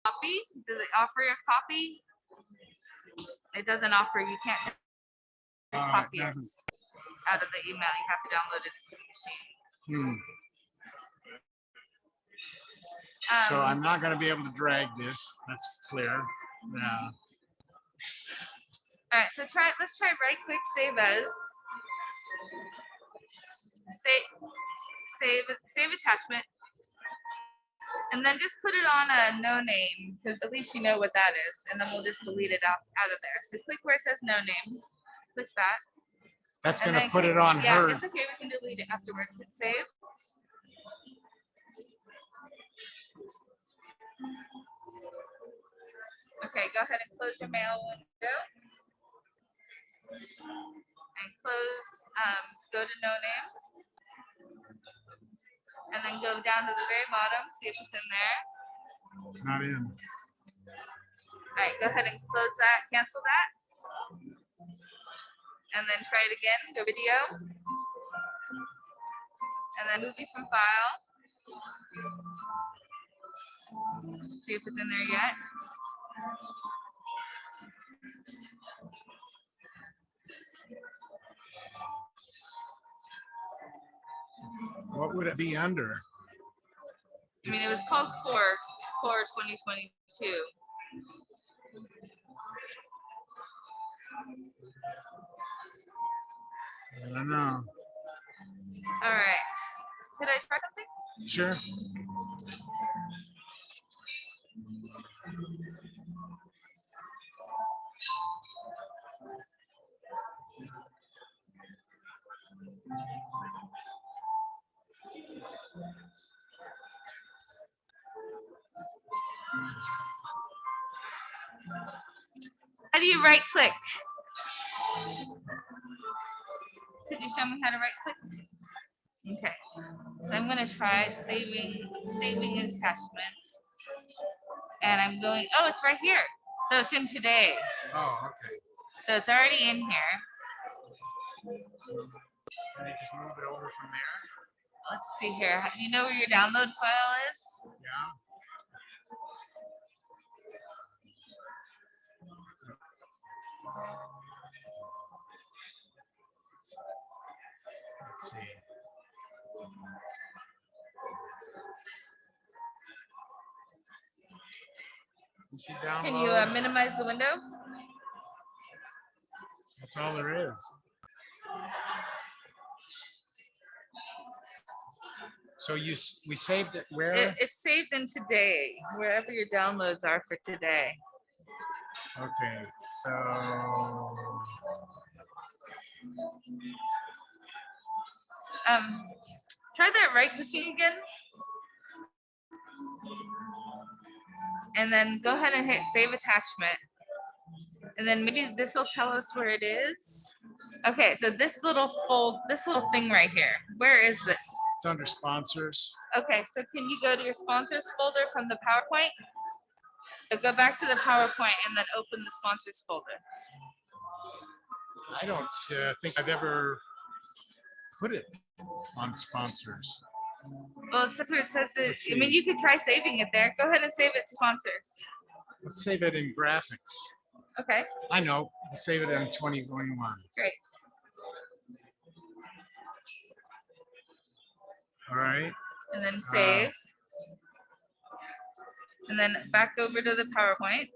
copy? Does it offer you a copy? It doesn't offer. You can't just copy it out of the email. You have to download it to the machine. So I'm not going to be able to drag this. That's clear. Yeah. All right. So let's try right click save as. Save attachment. And then just put it on a no name, because at least you know what that is. And then we'll just delete it out of there. So click where it says no name. Click that. That's going to put it on her. Yeah, it's okay. We can delete it afterwards. Hit save. Okay, go ahead and close your mail window. And close, go to no name. And then go down to the very bottom, see if it's in there. It's not in. All right, go ahead and close that, cancel that. And then try it again, go video. And then movie from file. See if it's in there yet. What would it be under? I mean, it was called Core 2022. I don't know. All right. Could I try something? Sure. How do you right click? Could you show me how to right click? Okay. So I'm going to try saving attachment. And I'm going, oh, it's right here. So it's in today. Oh, okay. So it's already in here. Can you just move it over from there? Let's see here. Do you know where your download file is? Yeah. Let's see. Can you minimize the window? That's all there is. So we saved it where? It's saved in today, wherever your downloads are for today. Okay, so try that right clicking again. And then go ahead and hit save attachment. And then maybe this will tell us where it is. Okay, so this little thing right here. Where is this? It's under sponsors. Okay, so can you go to your sponsors folder from the PowerPoint? So go back to the PowerPoint and then open the sponsors folder. I don't think I've ever put it on sponsors. Well, it says where it says it. I mean, you could try saving it there. Go ahead and save it to sponsors. Let's save it in graphics. Okay. I know. We'll save it in 2021. Great. All right. And then save. And then back over to the PowerPoint.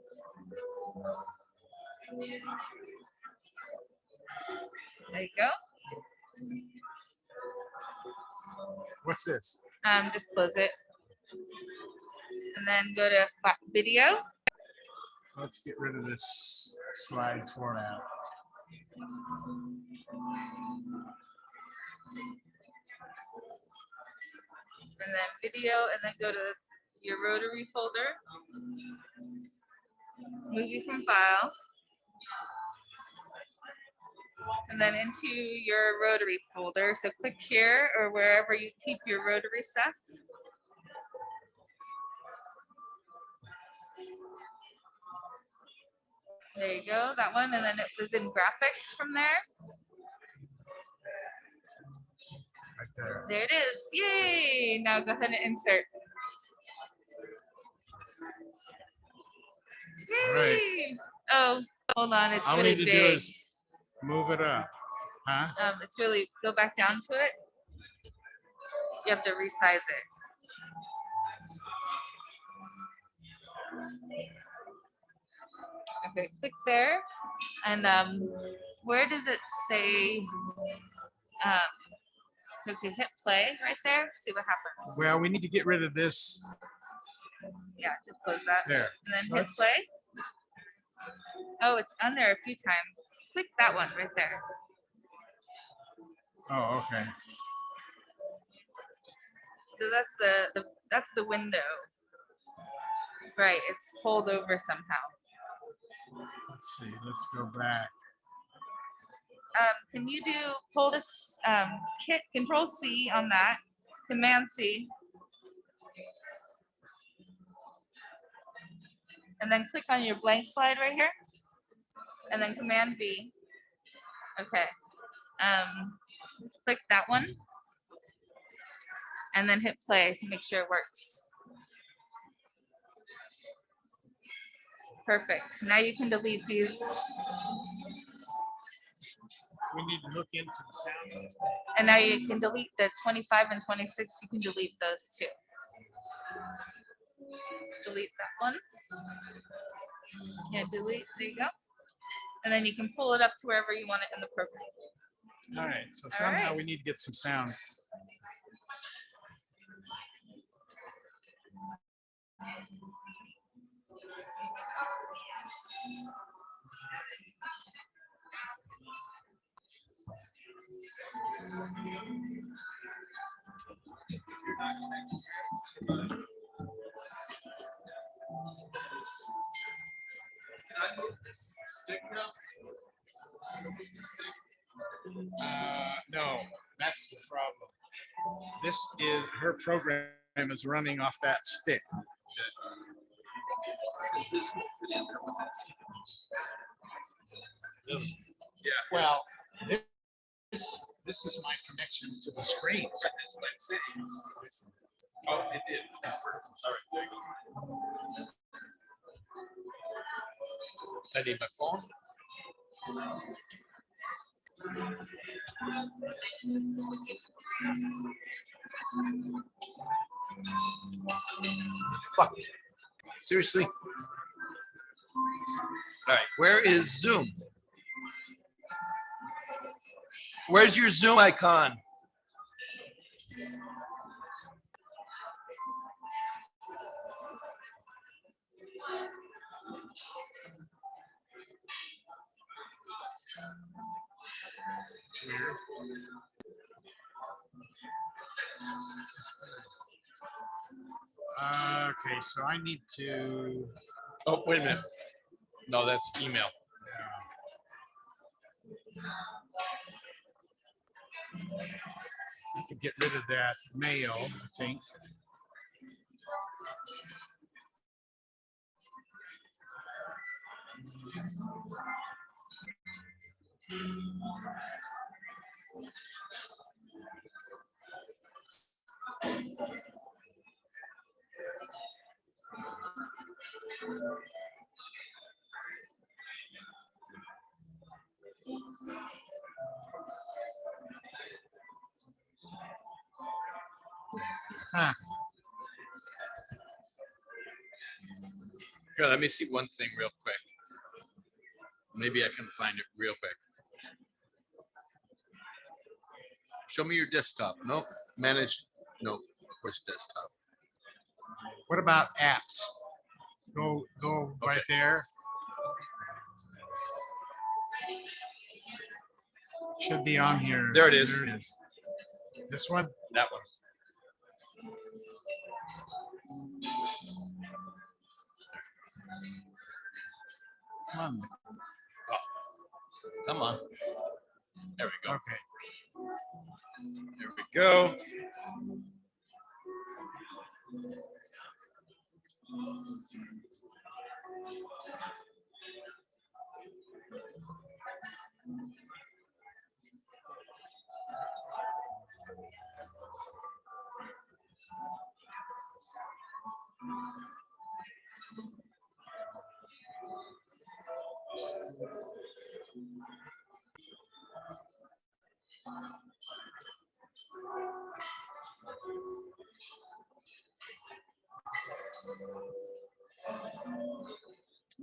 There you go. What's this? Just close it. And then go to video. Let's get rid of this slide format. And then video, and then go to your Rotary folder. Movie from file. And then into your Rotary folder. So click here or wherever you keep your Rotary stuff. There you go, that one. And then it was in graphics from there. Right there. There it is. Yay! Now go ahead and insert. right. Oh, hold on. It's All we really need to do big. is move it up. Huh? It's really, go back down to it. You have to resize it. Okay, click there. And where does it say? So if you hit play right there, see what happens. Well, we need to get rid of this Yeah, just close that. there. And then So hit let's- play. Oh, it's on there a few times. Click that one right there. Oh, okay. So that's the window. Right, it's pulled over somehow. Let's see. Let's go back. Can you do pull this hit Control C on that, Command C, and then click on your blank slide right here, and then Command V. Okay. Click that one, and then hit play to make sure it works. Perfect. Now you can delete these. We need to look into the sound system. And now you can delete the 25 and 26. You can delete those too. Delete that one. Yeah, delete. There you go. And then you can pull it up to wherever you want it in the program. All right. So somehow right. we need to get some sound. No, that's the problem. This is her program is running off that stick. Well, this is my connection to the screen. That's what I'm saying. Oh, it did. All right. I need my phone. Fuck. Seriously? All right, where is Zoom? Where's your Zoom icon? Okay, so I need to. Oh, wait a minute. No, that's email. I could get rid of that mail, I think. Huh. Here, let me see one thing real quick. Maybe I can find it real quick. Show me your desktop. Nope. Manage. Nope. Where's desktop? What about apps? Go right Okay. there. Should be on here. There it is. There it is. This one? That one. Come on. Come on. There we go. Okay. There we go. I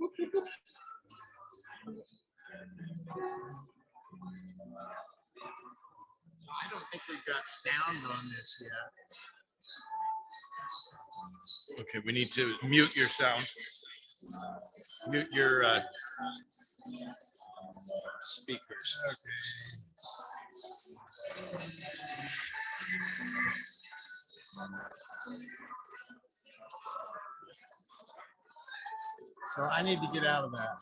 don't think we've got sound on this yet. Okay, we need to mute your sound. Mute your speakers. So I need to get out of that.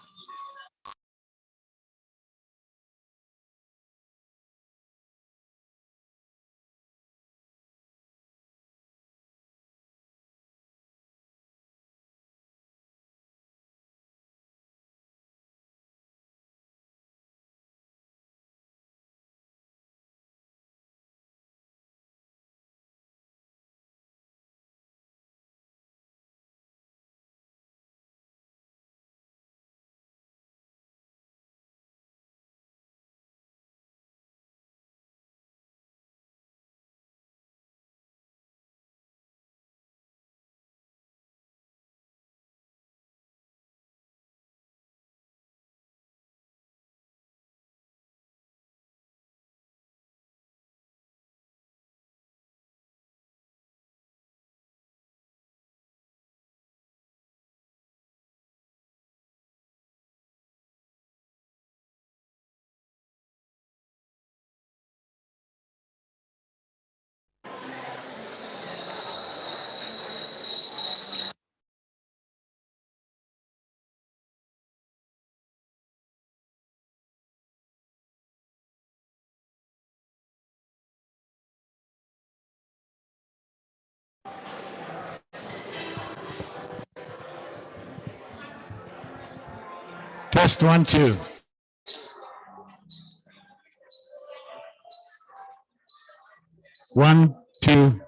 Test 1, 2. One, two.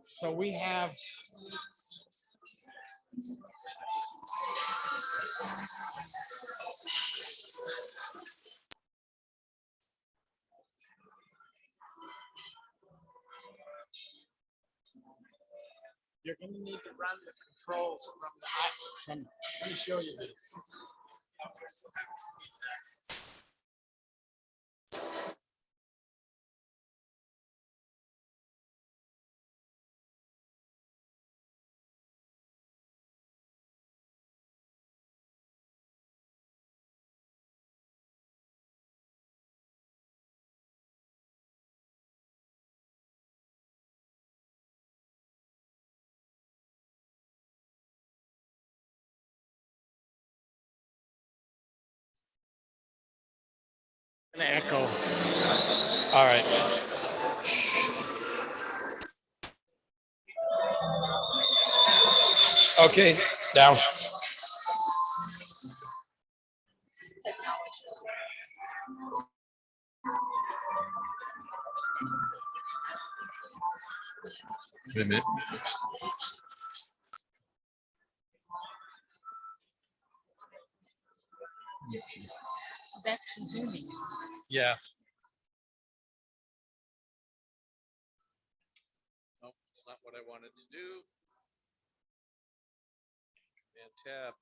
So we have. You're going to need to run the controls from the let me show you this. An echo. All right. Okay, down. Wait a minute. That's zooming. Yeah. No, it's not what I wanted to do. And tab.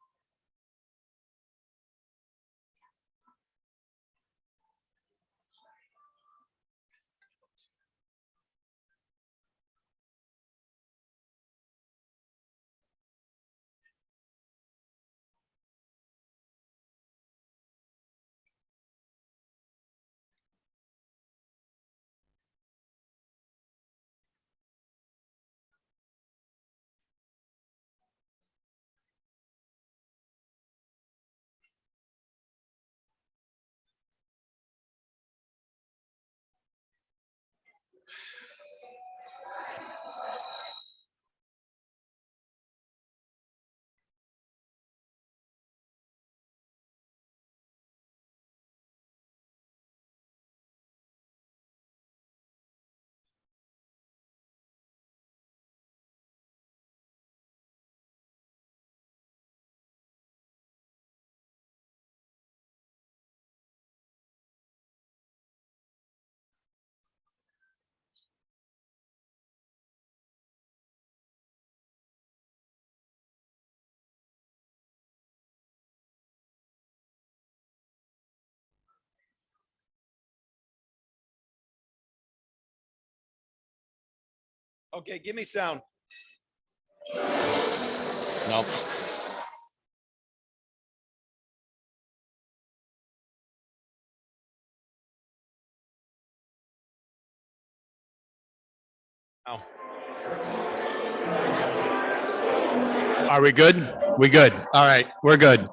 Okay, give me sound. Nope. Oh. Are we good? We good. All right, we're good.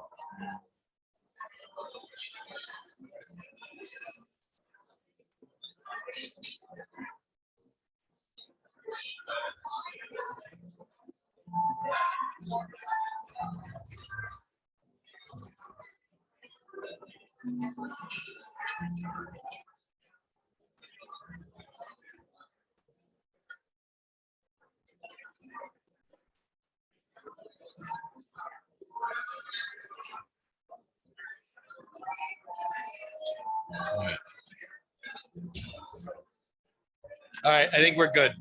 All right, I think we're good.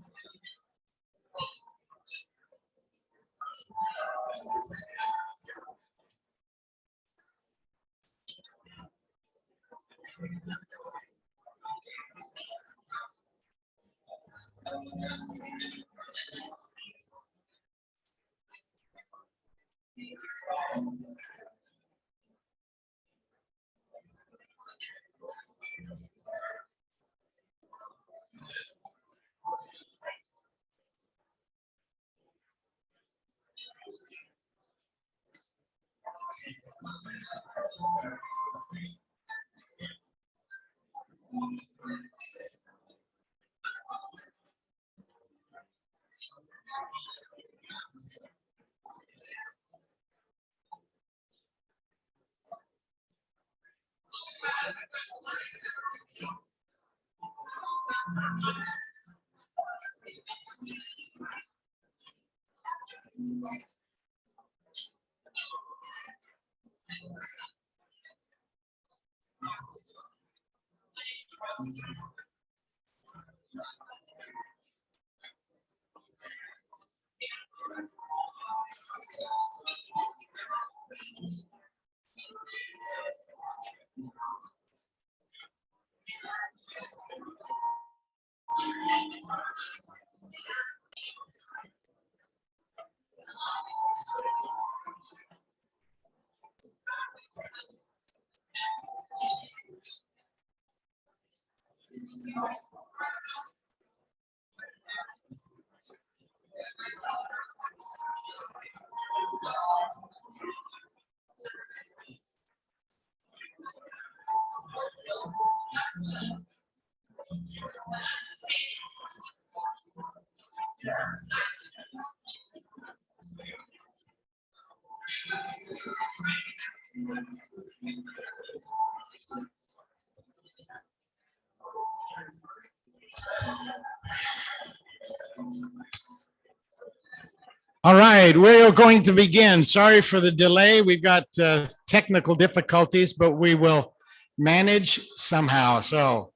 All right, we're going to begin. Sorry for the delay. We've got technical difficulties, but we will manage somehow. So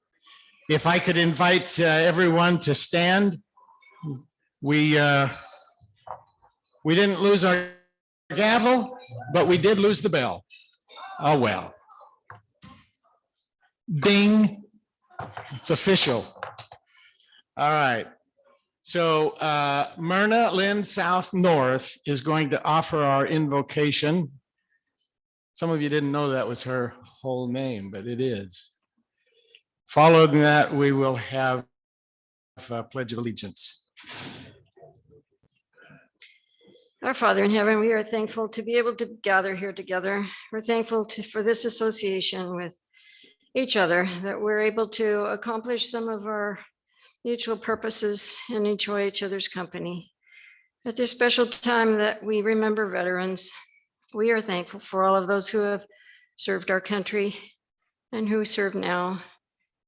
if I could invite everyone to stand. We didn't lose our gavel, but we did lose the bell. Oh, well. Ding. It's official. All right. So Myrna Lynn South North is going to offer our invocation. Some of you didn't know that was her whole name, but it is. Following that, we will have a Pledge of Allegiance. Our Father in heaven, we are thankful to be able to gather here together. We're thankful for this association with each other, that we're able to accomplish some of our mutual purposes and enjoy each other's company. At this special time that we remember veterans, we are thankful for all of those who have served our country and who serve now.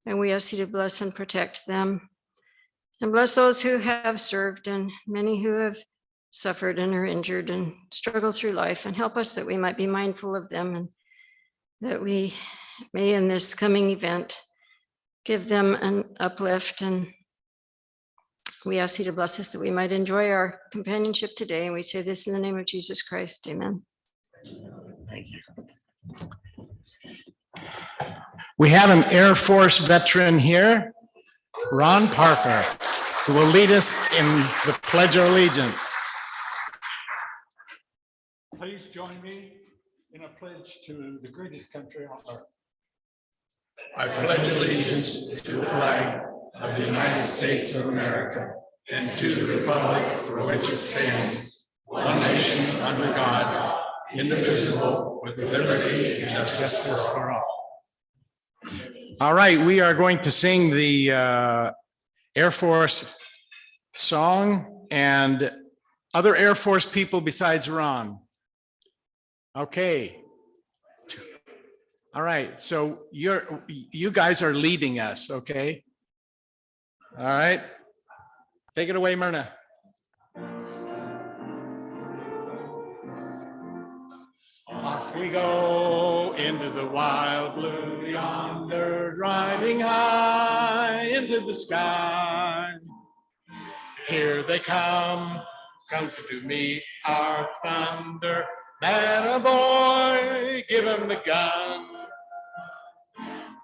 And we ask you to bless and protect them. And bless those who have served and many who have suffered and are injured and struggle through life, and help us that we might be mindful of them, and that we may in this coming event give them an uplift. And we ask you to bless us that we might enjoy our companionship today. And we say this in the name of Jesus Christ. Amen. Thank you. We have an Air Force veteran here, Ron Parker. who will lead us in the Pledge of Allegiance. Please join me in a pledge to the greatest country on earth. I pledge allegiance to the flag of the United States of America and to the republic for which it stands, one nation under God, indivisible, with liberty and justice for all. All right, we are going to sing the Air Force song and other Air Force people besides Ron. Okay. All right, so you guys are leading us, okay? All right, take it away, Myrna. Off we go into the wild blue yonder, driving high into the sky. Here they come to meet our thunder. That a boy, give him the gun.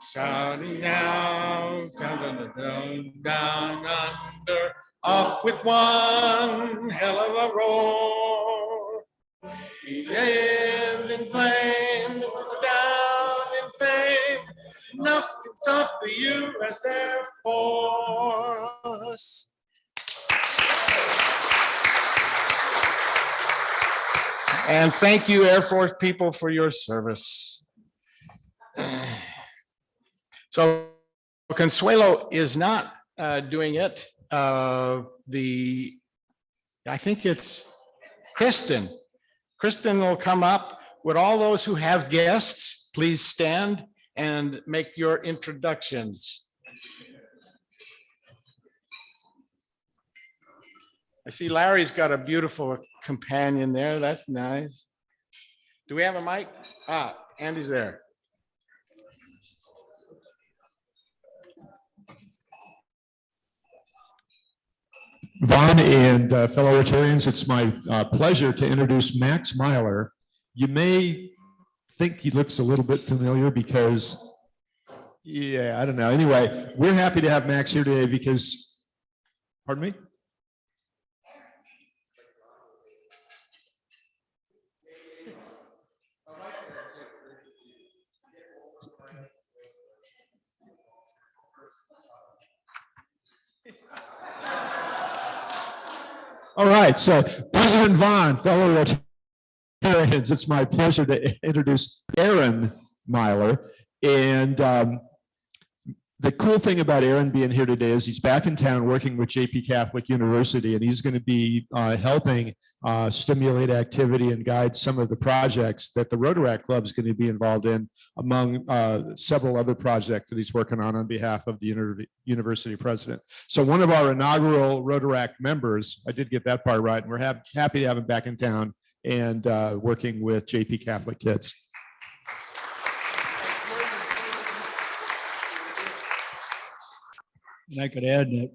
Sounding now, down under, off with one hell of a roar. He lived and claimed, down in fame, enough to stop the U.S. Air Force. And thank you, Air Force people, for your service. So Consuelo is not doing it. I think it's Kristen. Kristen will come up. Would all those who have guests please stand and make your introductions? I see Larry's got a beautiful companion there. That's nice. Do we have a mic? Ah, Andy's there. Vaughn and fellow Rotarians, it's my pleasure to introduce Max Myler. You may think he looks a little bit familiar because, yeah, I don't know. Anyway, we're happy to have Max here today because, pardon me? All right, so President Vaughn, fellow Rotarians, it's my pleasure to introduce Aaron Myler. And the cool thing about Aaron being here today is he's back in town working with JP Catholic University, and he's going to be helping stimulate activity and guide some of the projects that the Rotaract Club is going to be involved in, among several other projects that he's working on behalf of the university president. So one of our inaugural Rotaract members, I did get that part right, and we're happy to have him back in town and working with JP Catholic kids. And I could add that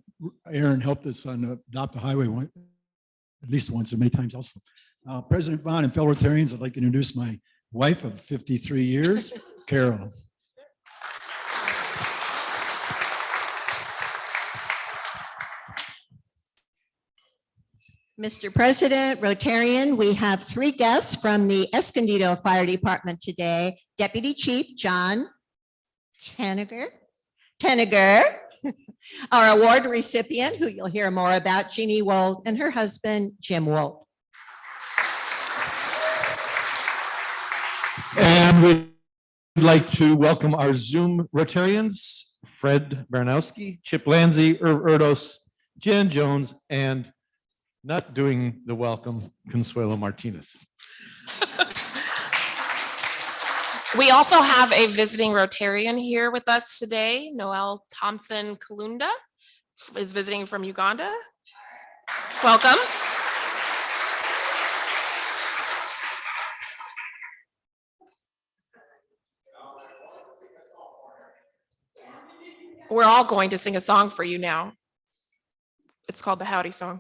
Aaron helped us on Adopt the Highway one, at least once and many times also. President Vaughn and fellow Rotarians, I'd like to introduce my wife of 53 years, Carol. Mr. President, Rotarian, we have 3 guests from the Escondido Fire Department today. Deputy Chief John Teniger, our award recipient, who you'll hear more about, Jeannie Wold, and her husband, Jim Wold. And we'd like to welcome our Zoom Rotarians, Fred Baranowski, Chip Lanzi, Irv Erdos, Jen Jones, and not doing the welcome, Consuelo Martinez. We also have a visiting Rotarian here with us today. Noel Thompson Kalunda is visiting from Uganda. Welcome. We're all going to sing a song for you now. It's called the Howdy Song.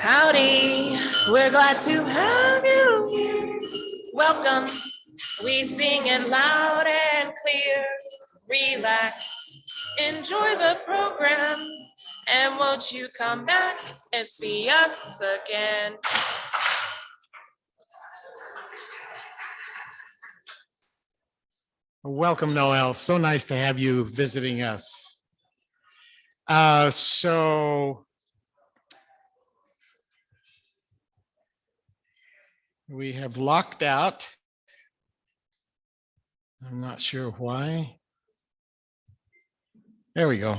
Howdy, we're glad to have you here. Welcome, we sing it loud and clear. relax, enjoy the program, and won't you come back and see us again? Welcome, Noel. So nice to have you visiting us. So we have locked out. I'm not sure why. There we go.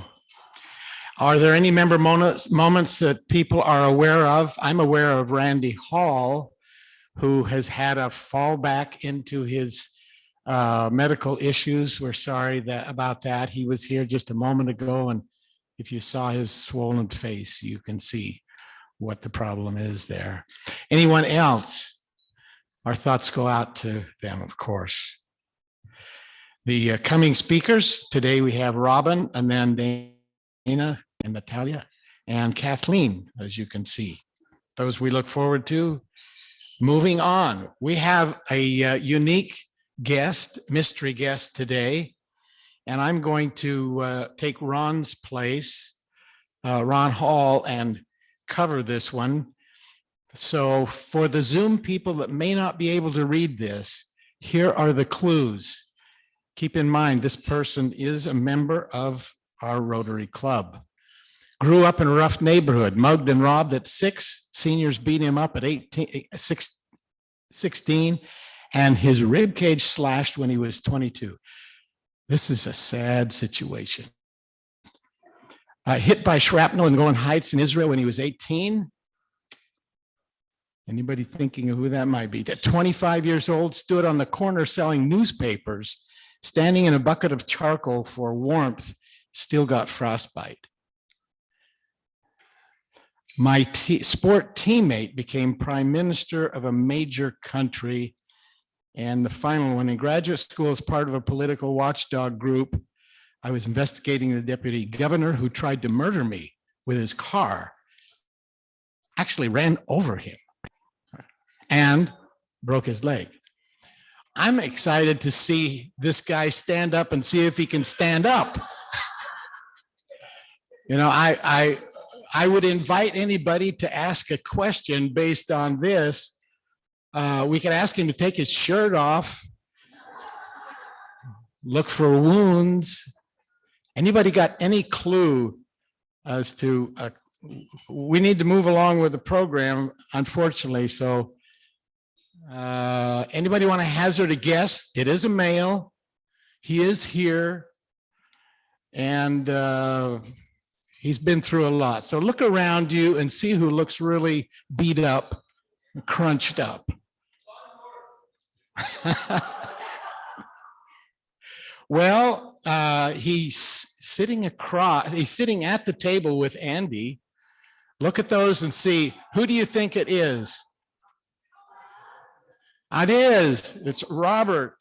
Are there any member moments that people are aware of? I'm aware of Randy Hall, who has had a fallback into his medical issues. We're sorry about that. He was here just a moment ago, and if you saw his swollen face, you can see what the problem is there. Anyone else? Our thoughts go out to them, of course. The coming speakers, today we have Robin, and then Dana and Natalia and Kathleen, as you can see. Those we look forward to. Moving on, we have a unique guest, mystery guest today, and I'm going to take Ron's place, Ron Hall, and cover this one. So for the Zoom people that may not be able to read this, here are the clues. Keep in mind, this person is a member of our Rotary Club. Grew up in a rough neighborhood, mugged and robbed at 6. Seniors beat him up at 16, and his rib cage slashed when he was 22. This is a sad situation. Hit by shrapnel in Golan Heights in Israel when he was 18. Anybody thinking of who that might be? At 25 years old, stood on the corner selling newspapers, standing in a bucket of charcoal for warmth, still got frostbite. My sport teammate became prime minister of a major country. And the final one, in graduate school as part of a political watchdog group, I was investigating the deputy governor who tried to murder me with his car, actually ran over him and broke his leg. I'm excited to see this guy stand up and see if he can stand up. You know, I would invite anybody to ask a question based on this. We could ask him to take his shirt off, look for wounds. Anybody got any clue as to, we need to move along with the program, unfortunately. So anybody want to hazard a guess? It is a male. He is here. And he's been through a lot. So look around you and see who looks really beat up, crunched up. Well, he's sitting at the table with Andy. Look at those and see, who do you think it is? It is. It's Robert.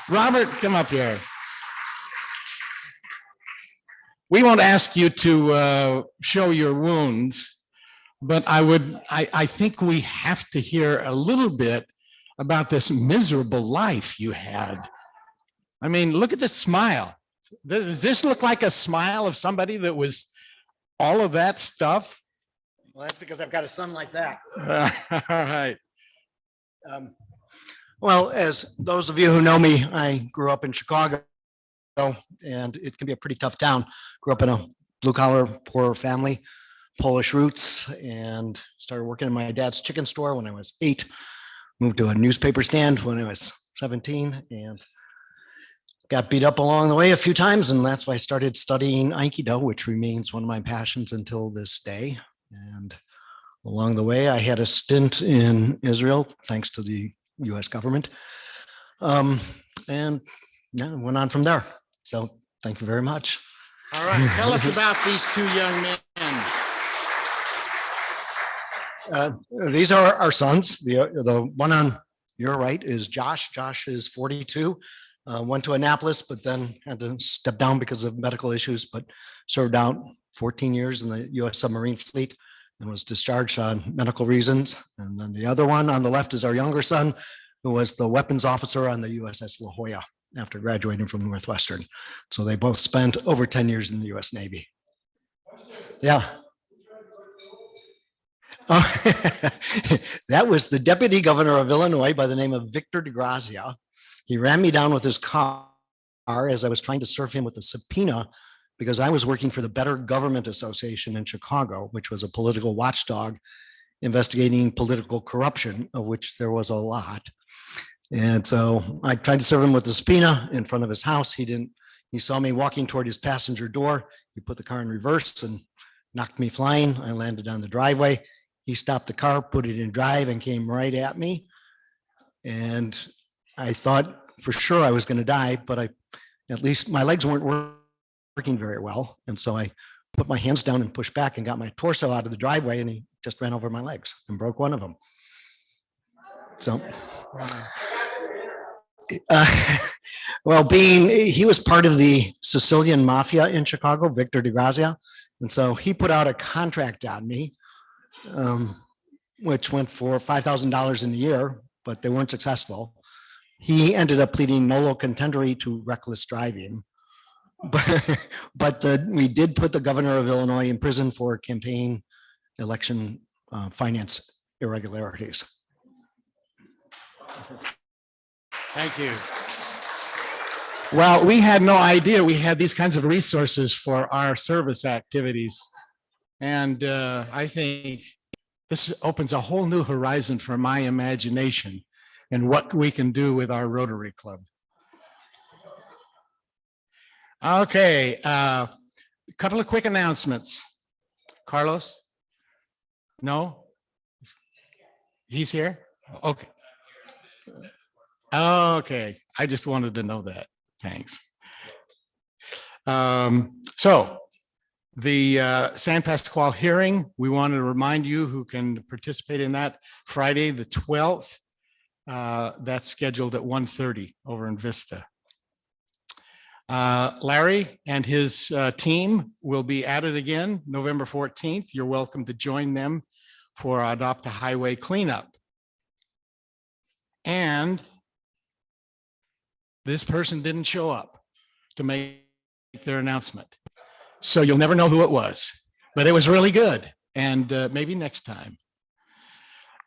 Robert, come up here. We won't ask you to show your wounds, but I think we have to hear a little bit about this miserable life you had. I mean, look at the smile. Does this look like a smile of somebody that was all of that stuff? Well, that's because I've got a son like that. All right. Well, as those of you who know me, I grew up in Chicago, and it can be a pretty tough town. Grew up in a blue-collar, poor family, Polish roots, and started working in my dad's chicken store when I was 8. Moved to a newspaper stand when I was 17, and got beat up along the way a few times, and that's why I started studying Aikido, which remains one of my passions until this day. And along the way, I had a stint in Israel, thanks to the US government. And yeah, went on from there. So thank you very much. All right, tell us about these two young men. These are our sons. The one on your right is Josh. Josh is 42. Went to Annapolis, but then had to step down because of medical issues, but served out 14 years in the US submarine fleet and was discharged on medical reasons. And then the other one on the left is our younger son, who was the weapons officer on the USS La Jolla after graduating from Northwestern. So they both spent over 10 years in the US Navy. Yeah. Oh, that was the deputy governor of Illinois by the name of Victor DeGrazia. He ran me down with his car as I was trying to serve him with a subpoena because I was working for the Better Government Association in Chicago, which was a political watchdog investigating political corruption, of which there was a lot. And so I tried to serve him with the subpoena in front of his house. He saw me walking toward his passenger door. He put the car in reverse and knocked me flying. I landed on the driveway. He stopped the car, put it in drive, and came right at me. And I thought for sure I was going to die, but at least my legs weren't working very well. And so I put my hands down and pushed back and got my torso out of the driveway, and he just ran over my legs and broke one of them. So, well, he was part of the Sicilian mafia in Chicago, Victor DeGrazia. And so he put out a contract on me, which went for $5,000 in a year, but they weren't successful. He ended up pleading nolo contendere to reckless driving. But we did put the governor of Illinois in prison for campaign election finance irregularities. Thank you. Well, we had no idea we had these kinds of resources for our service activities. And I think this opens a whole new horizon for my imagination and what we can do with our Rotary Club. Okay, a couple of quick announcements. Carlos? No? He's here? Okay. Okay, I just wanted to know that. Thanks. So the San Pasqual hearing, we wanted to remind you who can participate in that Friday, the 12th. That's scheduled at 1:30 over in Vista. Larry and his team will be at it again November 14th. You're welcome to join them for Adopt a Highway cleanup. And this person didn't show up to make their announcement. So you'll never know who it was, but it was really good. And maybe next time.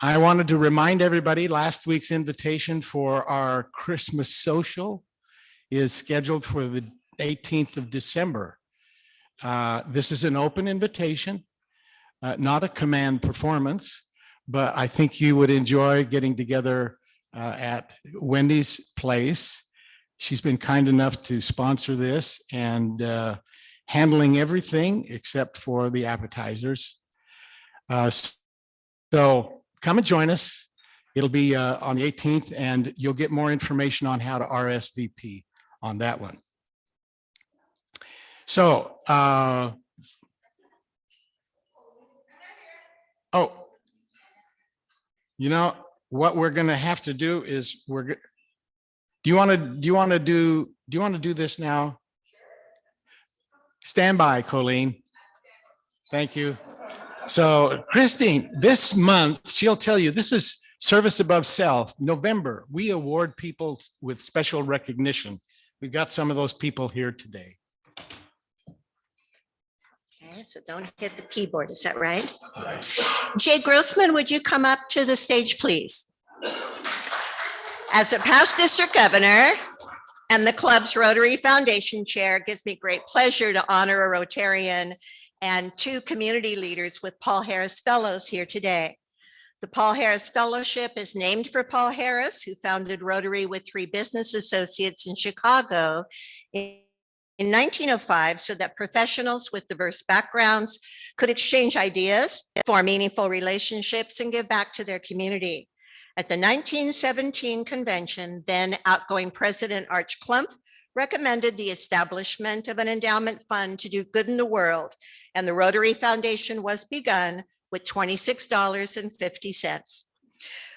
I wanted to remind everybody last week's invitation for our Christmas social is scheduled for the 18th of December. This is an open invitation, not a command performance, but I think you would enjoy getting together at Wendy's place. She's been kind enough to sponsor this and handling everything except for the appetizers. So come and join us. It'll be on the 18th, and you'll get more information on how to RSVP on that one. So, you know what we're going to have to do is do you want to do this now? Stand by, Colleen. Thank you. So Christine, this month, she'll tell you, this is Service Above Self, November. We award people with special recognition. We've got some of those people here today. Okay, so don't hit the keyboard, is that right? Jay Grossman, would you come up to the stage, please? As a past district governor and the club's Rotary Foundation chair, it gives me great pleasure to honor a Rotarian and two community leaders with Paul Harris Fellows here today. The Paul Harris Fellowship is named for Paul Harris, who founded Rotary with 3 business associates in Chicago in 1905, so that professionals with diverse backgrounds could exchange ideas, form meaningful relationships, and give back to their community. At the 1917 convention, then outgoing President Arch Clump recommended the establishment of an endowment fund to do good in the world, and the Rotary Foundation was begun with $26.50.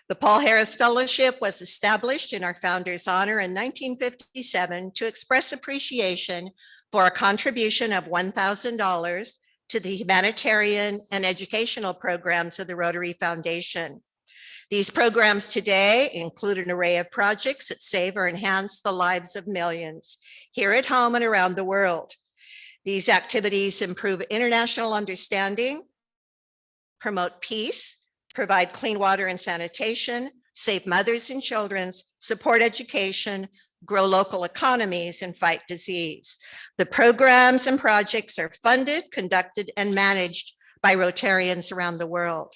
The Paul Harris Fellowship was established in our founder's honor in 1957 to express appreciation for a contribution of $1,000 to the humanitarian and educational programs of the Rotary Foundation. These programs today include an array of projects that save or enhance the lives of millions here at home and around the world. These activities improve international understanding, promote peace, provide clean water and sanitation, save mothers and children, support education, grow local economies, and fight disease. The programs and projects are funded, conducted, and managed by Rotarians around the world.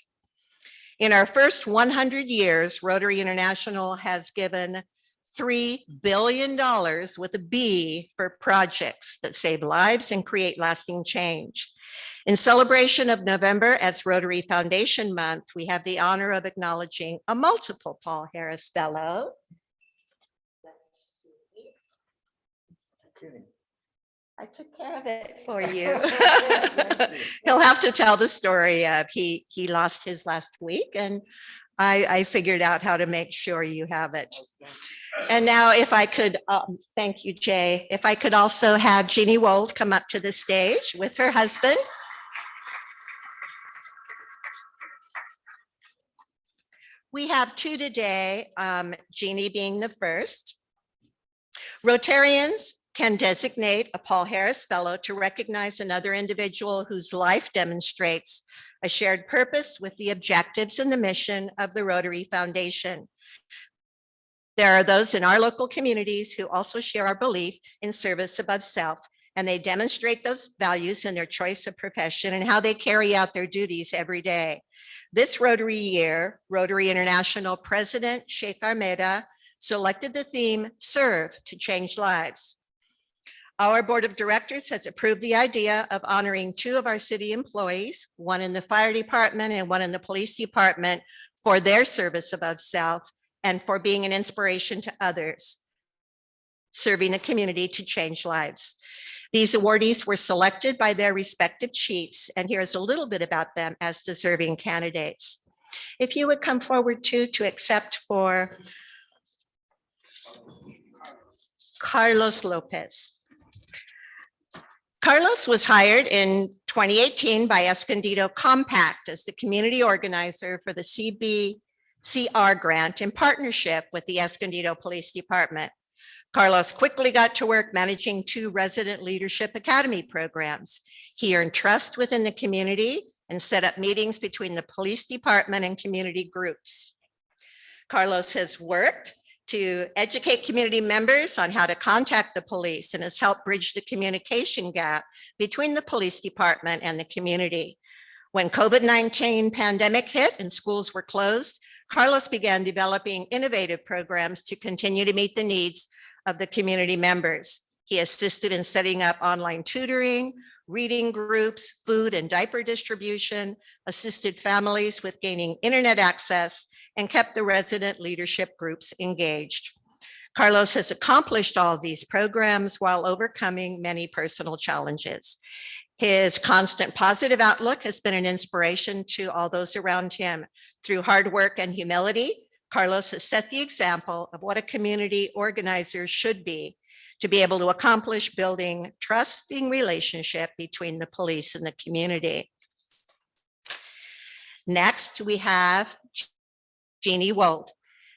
In our first 100 years, Rotary International has given $3 billion with a B for projects that save lives and create lasting change. In celebration of November as Rotary Foundation Month, we have the honor of acknowledging a multiple Paul Harris Fellow. I took care of it for you. He'll have to tell the story of he lost his last week, and I figured out how to make sure you have it. And now if I could, thank you, Jay. If I could also have Jeannie Wold come up to the stage with her husband. We have two today, Jeannie being the first. Rotarians can designate a Paul Harris Fellow to recognize another individual whose life demonstrates a shared purpose with the objectives and the mission of the Rotary Foundation. There are those in our local communities who also share our belief in service above self, and they demonstrate those values in their choice of profession and how they carry out their duties every day. This Rotary year, Rotary International President Sheikh Armeda selected the theme, Serve to Change Lives. Our board of directors has approved the idea of honoring two of our city employees, one in the fire department and one in the police department, for their service above self and for being an inspiration to others, serving the community to change lives. These awardees were selected by their respective chiefs, and here's a little bit about them as deserving candidates. If you would come forward to accept for Carlos Lopez. Carlos was hired in 2018 by Escondido Compact as the community organizer for the CBCR grant in partnership with the Escondido Police Department. Carlos quickly got to work managing two resident leadership academy programs. He earned trust within the community and set up meetings between the police department and community groups. Carlos has worked to educate community members on how to contact the police and has helped bridge the communication gap between the police department and the community. When COVID-19 pandemic hit and schools were closed, Carlos began developing innovative programs to continue to meet the needs of the community members. He assisted in setting up online tutoring, reading groups, food and diaper distribution, assisted families with gaining internet access, and kept the resident leadership groups engaged. Carlos has accomplished all of these programs while overcoming many personal challenges. His constant positive outlook has been an inspiration to all those around him. Through hard work and humility, Carlos has set the example of what a community organizer should be to be able to accomplish building trusting relationship between the police and the community. Next, we have Jeannie Wold.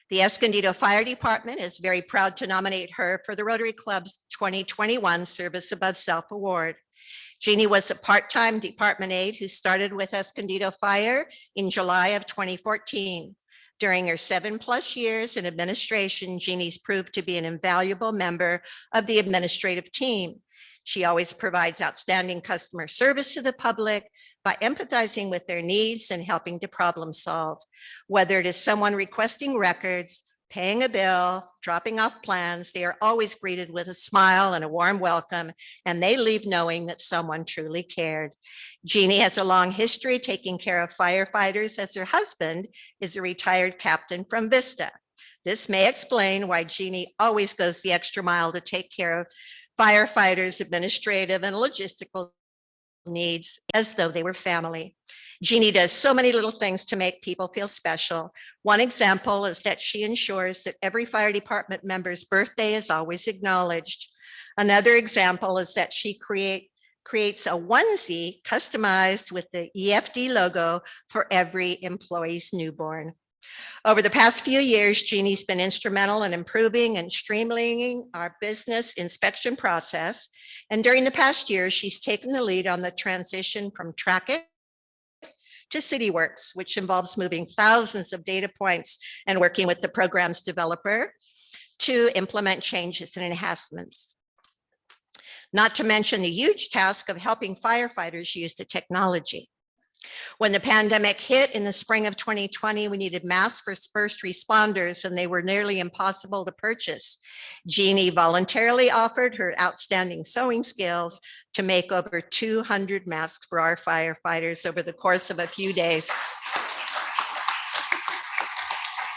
The Escondido Fire Department is very proud to nominate her for the Rotary Club's 2021 Service Above Self Award. Jeannie was a part-time department aide who started with Escondido Fire in July of 2014. During her 7+ years in administration, Jeannie's proved to be an invaluable member of the administrative team. She always provides outstanding customer service to the public by empathizing with their needs and helping to problem solve. Whether it is someone requesting records, paying a bill, dropping off plans, they are always greeted with a smile and a warm welcome, and they leave knowing that someone truly cared. Jeannie has a long history taking care of firefighters, as her husband is a retired captain from Vista. This may explain why Jeannie always goes the extra mile to take care of firefighters' administrative and logistical needs as though they were family. Jeannie does so many little things to make people feel special. One example is that she ensures that every fire department member's birthday is always acknowledged. Another example is that she creates a onesie customized with the EFD logo for every employee's newborn. Over the past few years, Jeannie's been instrumental in improving and streamlining our business inspection process. And during the past year, she's taken the lead on the transition from Trackit to CityWorks, which involves moving thousands of data points and working with the program's developer to implement changes and enhancements. Not to mention the huge task of helping firefighters use the technology. When the pandemic hit in the spring of 2020, we needed masks for first responders and they were nearly impossible to purchase. Jeannie voluntarily offered her outstanding sewing skills to make over 200 masks for our firefighters over the course of a few days.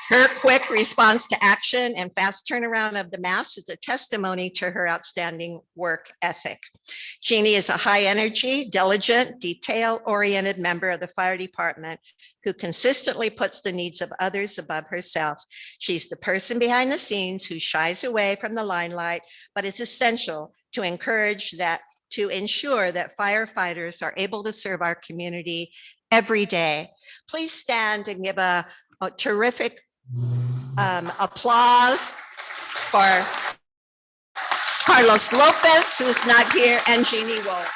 Her quick response to action and fast turnaround of the masks is a testimony to her outstanding work ethic. Jeannie is a high energy, diligent, detail-oriented member of the fire department who consistently puts the needs of others above herself. She's the person behind the scenes who shies away from the limelight, but is essential to ensure that firefighters are able to serve our community every day. Please stand and give a terrific applause for Carlos Lopez, who's not here, and Jeannie Wolf.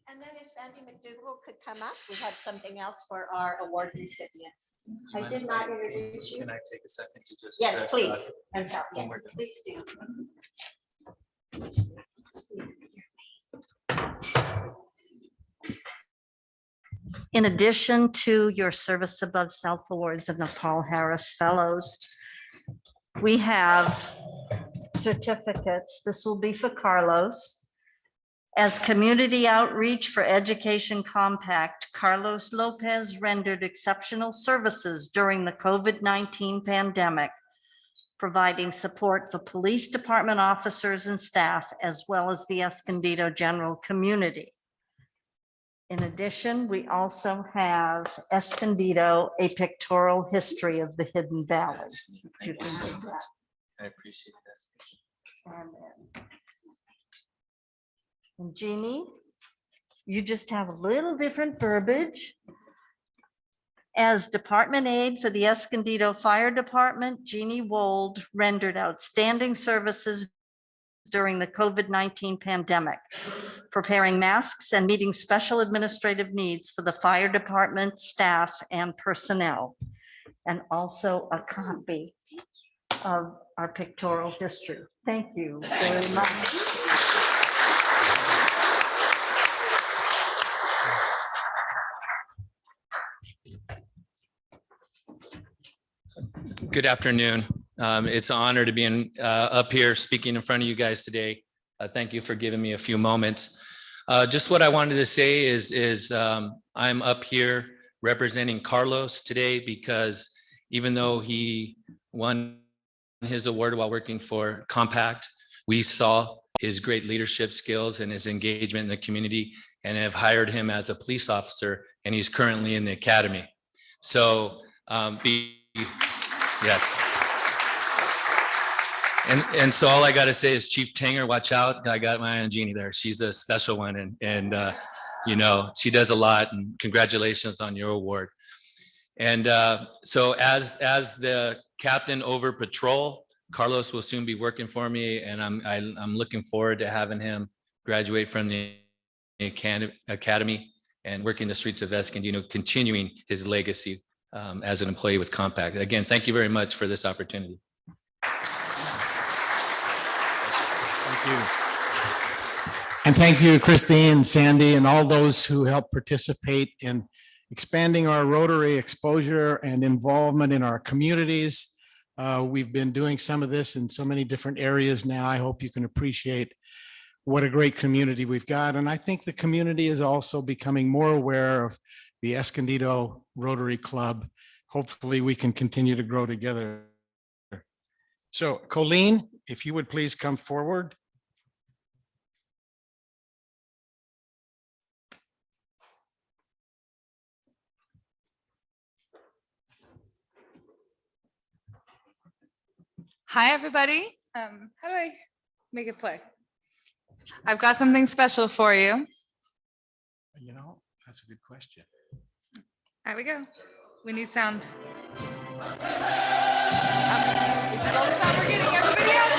And then if Sandy McDougall could come up, we have something else for our award recipients. I did not introduce you. Can I take a second to just? Yes, address, please. And so, when we're yes, done? please do. In addition to your Service Above Self Awards and the Paul Harris Fellows, we have certificates. This will be for Carlos. As Community Outreach for Education Compact, Carlos Lopez rendered exceptional services during the COVID-19 pandemic, providing support for police department officers and staff, as well as the Escondido general community. In addition, we also have Escondido, a pictorial history of the Hidden Valleys. You can do that. I appreciate that. And Jeannie, you just have a little different verbiage. As department aide for the Escondido Fire Department, Jeannie Wold rendered outstanding services during the COVID-19 pandemic, preparing masks and meeting special administrative needs for the fire department staff and personnel, and also a copy of our pictorial history. Thank you very much. Good afternoon. It's an honor to be up here speaking in front of you guys today. Thank you for giving me a few moments. Just what I wanted to say is I'm up here representing Carlos today because even though he won his award while working for Compact, we saw his great leadership skills and his engagement in the community and have hired him as a police officer, and he's currently in the academy. So yes. And so all I got to say is Chief Tanger, watch out. I got my eye on Jeannie there. She's a special one. And you know, she does a lot, and congratulations on your award. And so as the captain over patrol, Carlos will soon be working for me, and I'm looking forward to having him graduate from the academy and working the streets of Escondido, continuing his legacy as an employee with Compact. Again, thank you very much for this opportunity. Thank you. And thank you, Christine, Sandy, and all those who helped participate in expanding our Rotary exposure and involvement in our communities. We've been doing some of this in so many different areas now. I hope you can appreciate what a great community we've got. And I think the community is also becoming more aware of the Escondido Rotary Club. Hopefully we can continue to grow together. So Colleen, if you would please come forward. Hi, everybody. How do I make it play? I've got something special for you. You know, that's a good question. There we go. We need sound. This is all the sound we're getting. Everybody else.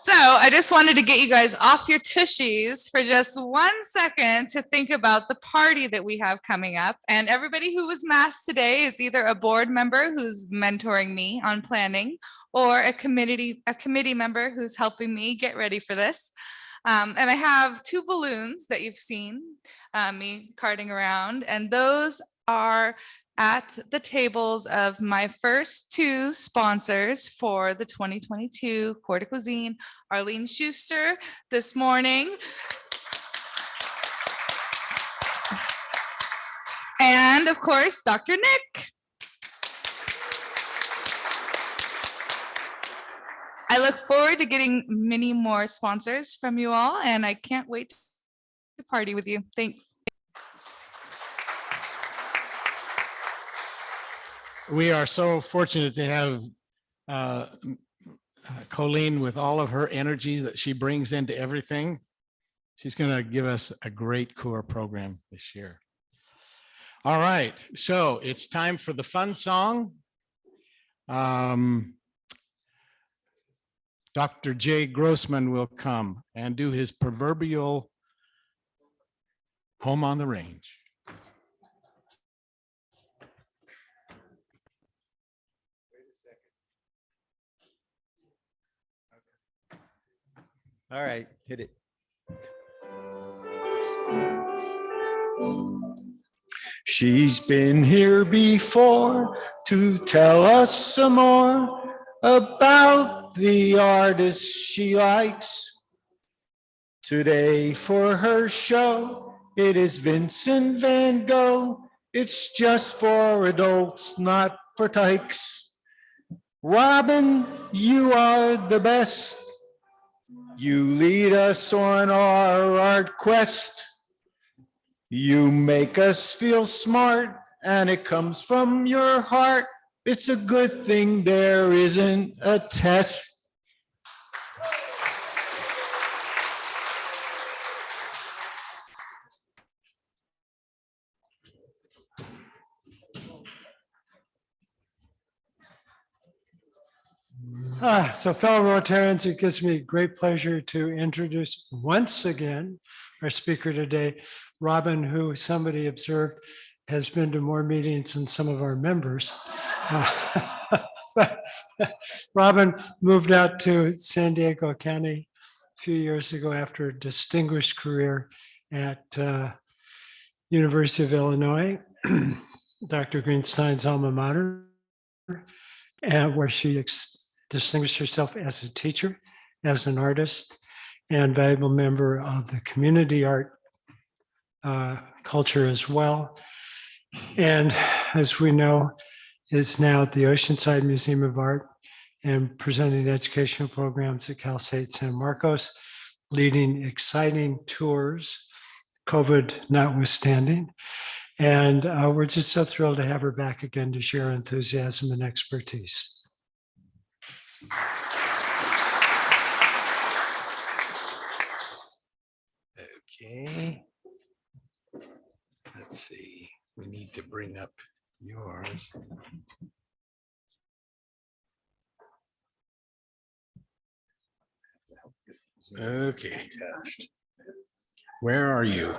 So I just wanted to get you guys off your tushies for just 1 second to think about the party that we have coming up. And everybody who was masked today is either a board member who's mentoring me on planning or a committee member who's helping me get ready for this. And I have 2 balloons that you've seen me carting around, and those are at the tables of my first 2 sponsors for the 2022 Coeur de Cuisine, Arlene Schuster this morning. And of course, Dr. Nick. I look forward to getting many more sponsors from you all, and I can't wait to party with you. Thanks. We are so fortunate to have Colleen with all of her energy that she brings into everything. She's going to give us a great core program this year. All right, so it's time for the fun song. Dr. Jay Grossman will come and do his proverbial Home on the Range. All right, hit it. She's been here before to tell us some more about the artists she likes. Today for her show, it is Vincent van Gogh. It's just for adults, not for tykes. Robin, you are the best. You lead us on our art quest. You make us feel smart, and it comes from your heart. It's a good thing there isn't a test. So fellow Rotarians, it gives me great pleasure to introduce once again our speaker today, Robin, who somebody observed has been to more meetings than some of our members. Robin moved out to San Diego County a few years ago after a distinguished career at University of Illinois, Dr. Greenstein's alma mater, and where she distinguished herself as a teacher, as an artist, and valuable member of the community art culture as well. And as we know, is now at the Oceanside Museum of Art and presenting educational programs at Cal State San Marcos, leading exciting tours, COVID notwithstanding. And we're just so thrilled to have her back again to share enthusiasm and expertise. Okay. Let's see, we need to bring up yours. Okay. Where are you?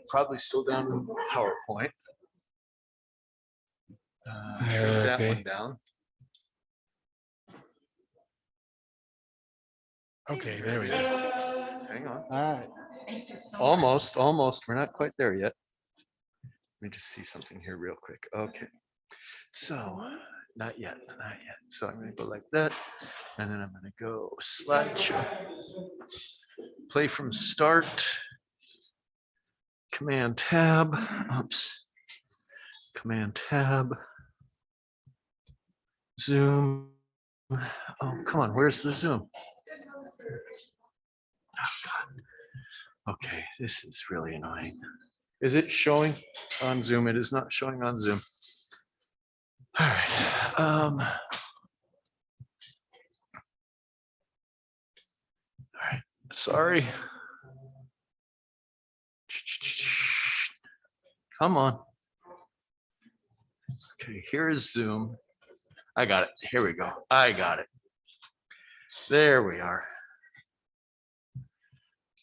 Probably still down in PowerPoint. Shrink that Okay. one down. Okay, there we go. Hang on. All right. Almost. We're not quite there yet. Let me just see something here real quick. Okay. So, not yet. So I'm gonna go like that, and then I'm gonna go slideshow. Play from start. Command tab. Oops. Command tab. Zoom. Oh, come on. Where's the zoom? Oh, God. Okay, this is really annoying. Is it showing on Zoom? It is not showing on Zoom. All right. All right. Sorry. Come on. Okay, here is Zoom. I got it. Here we go. I got it. There we are.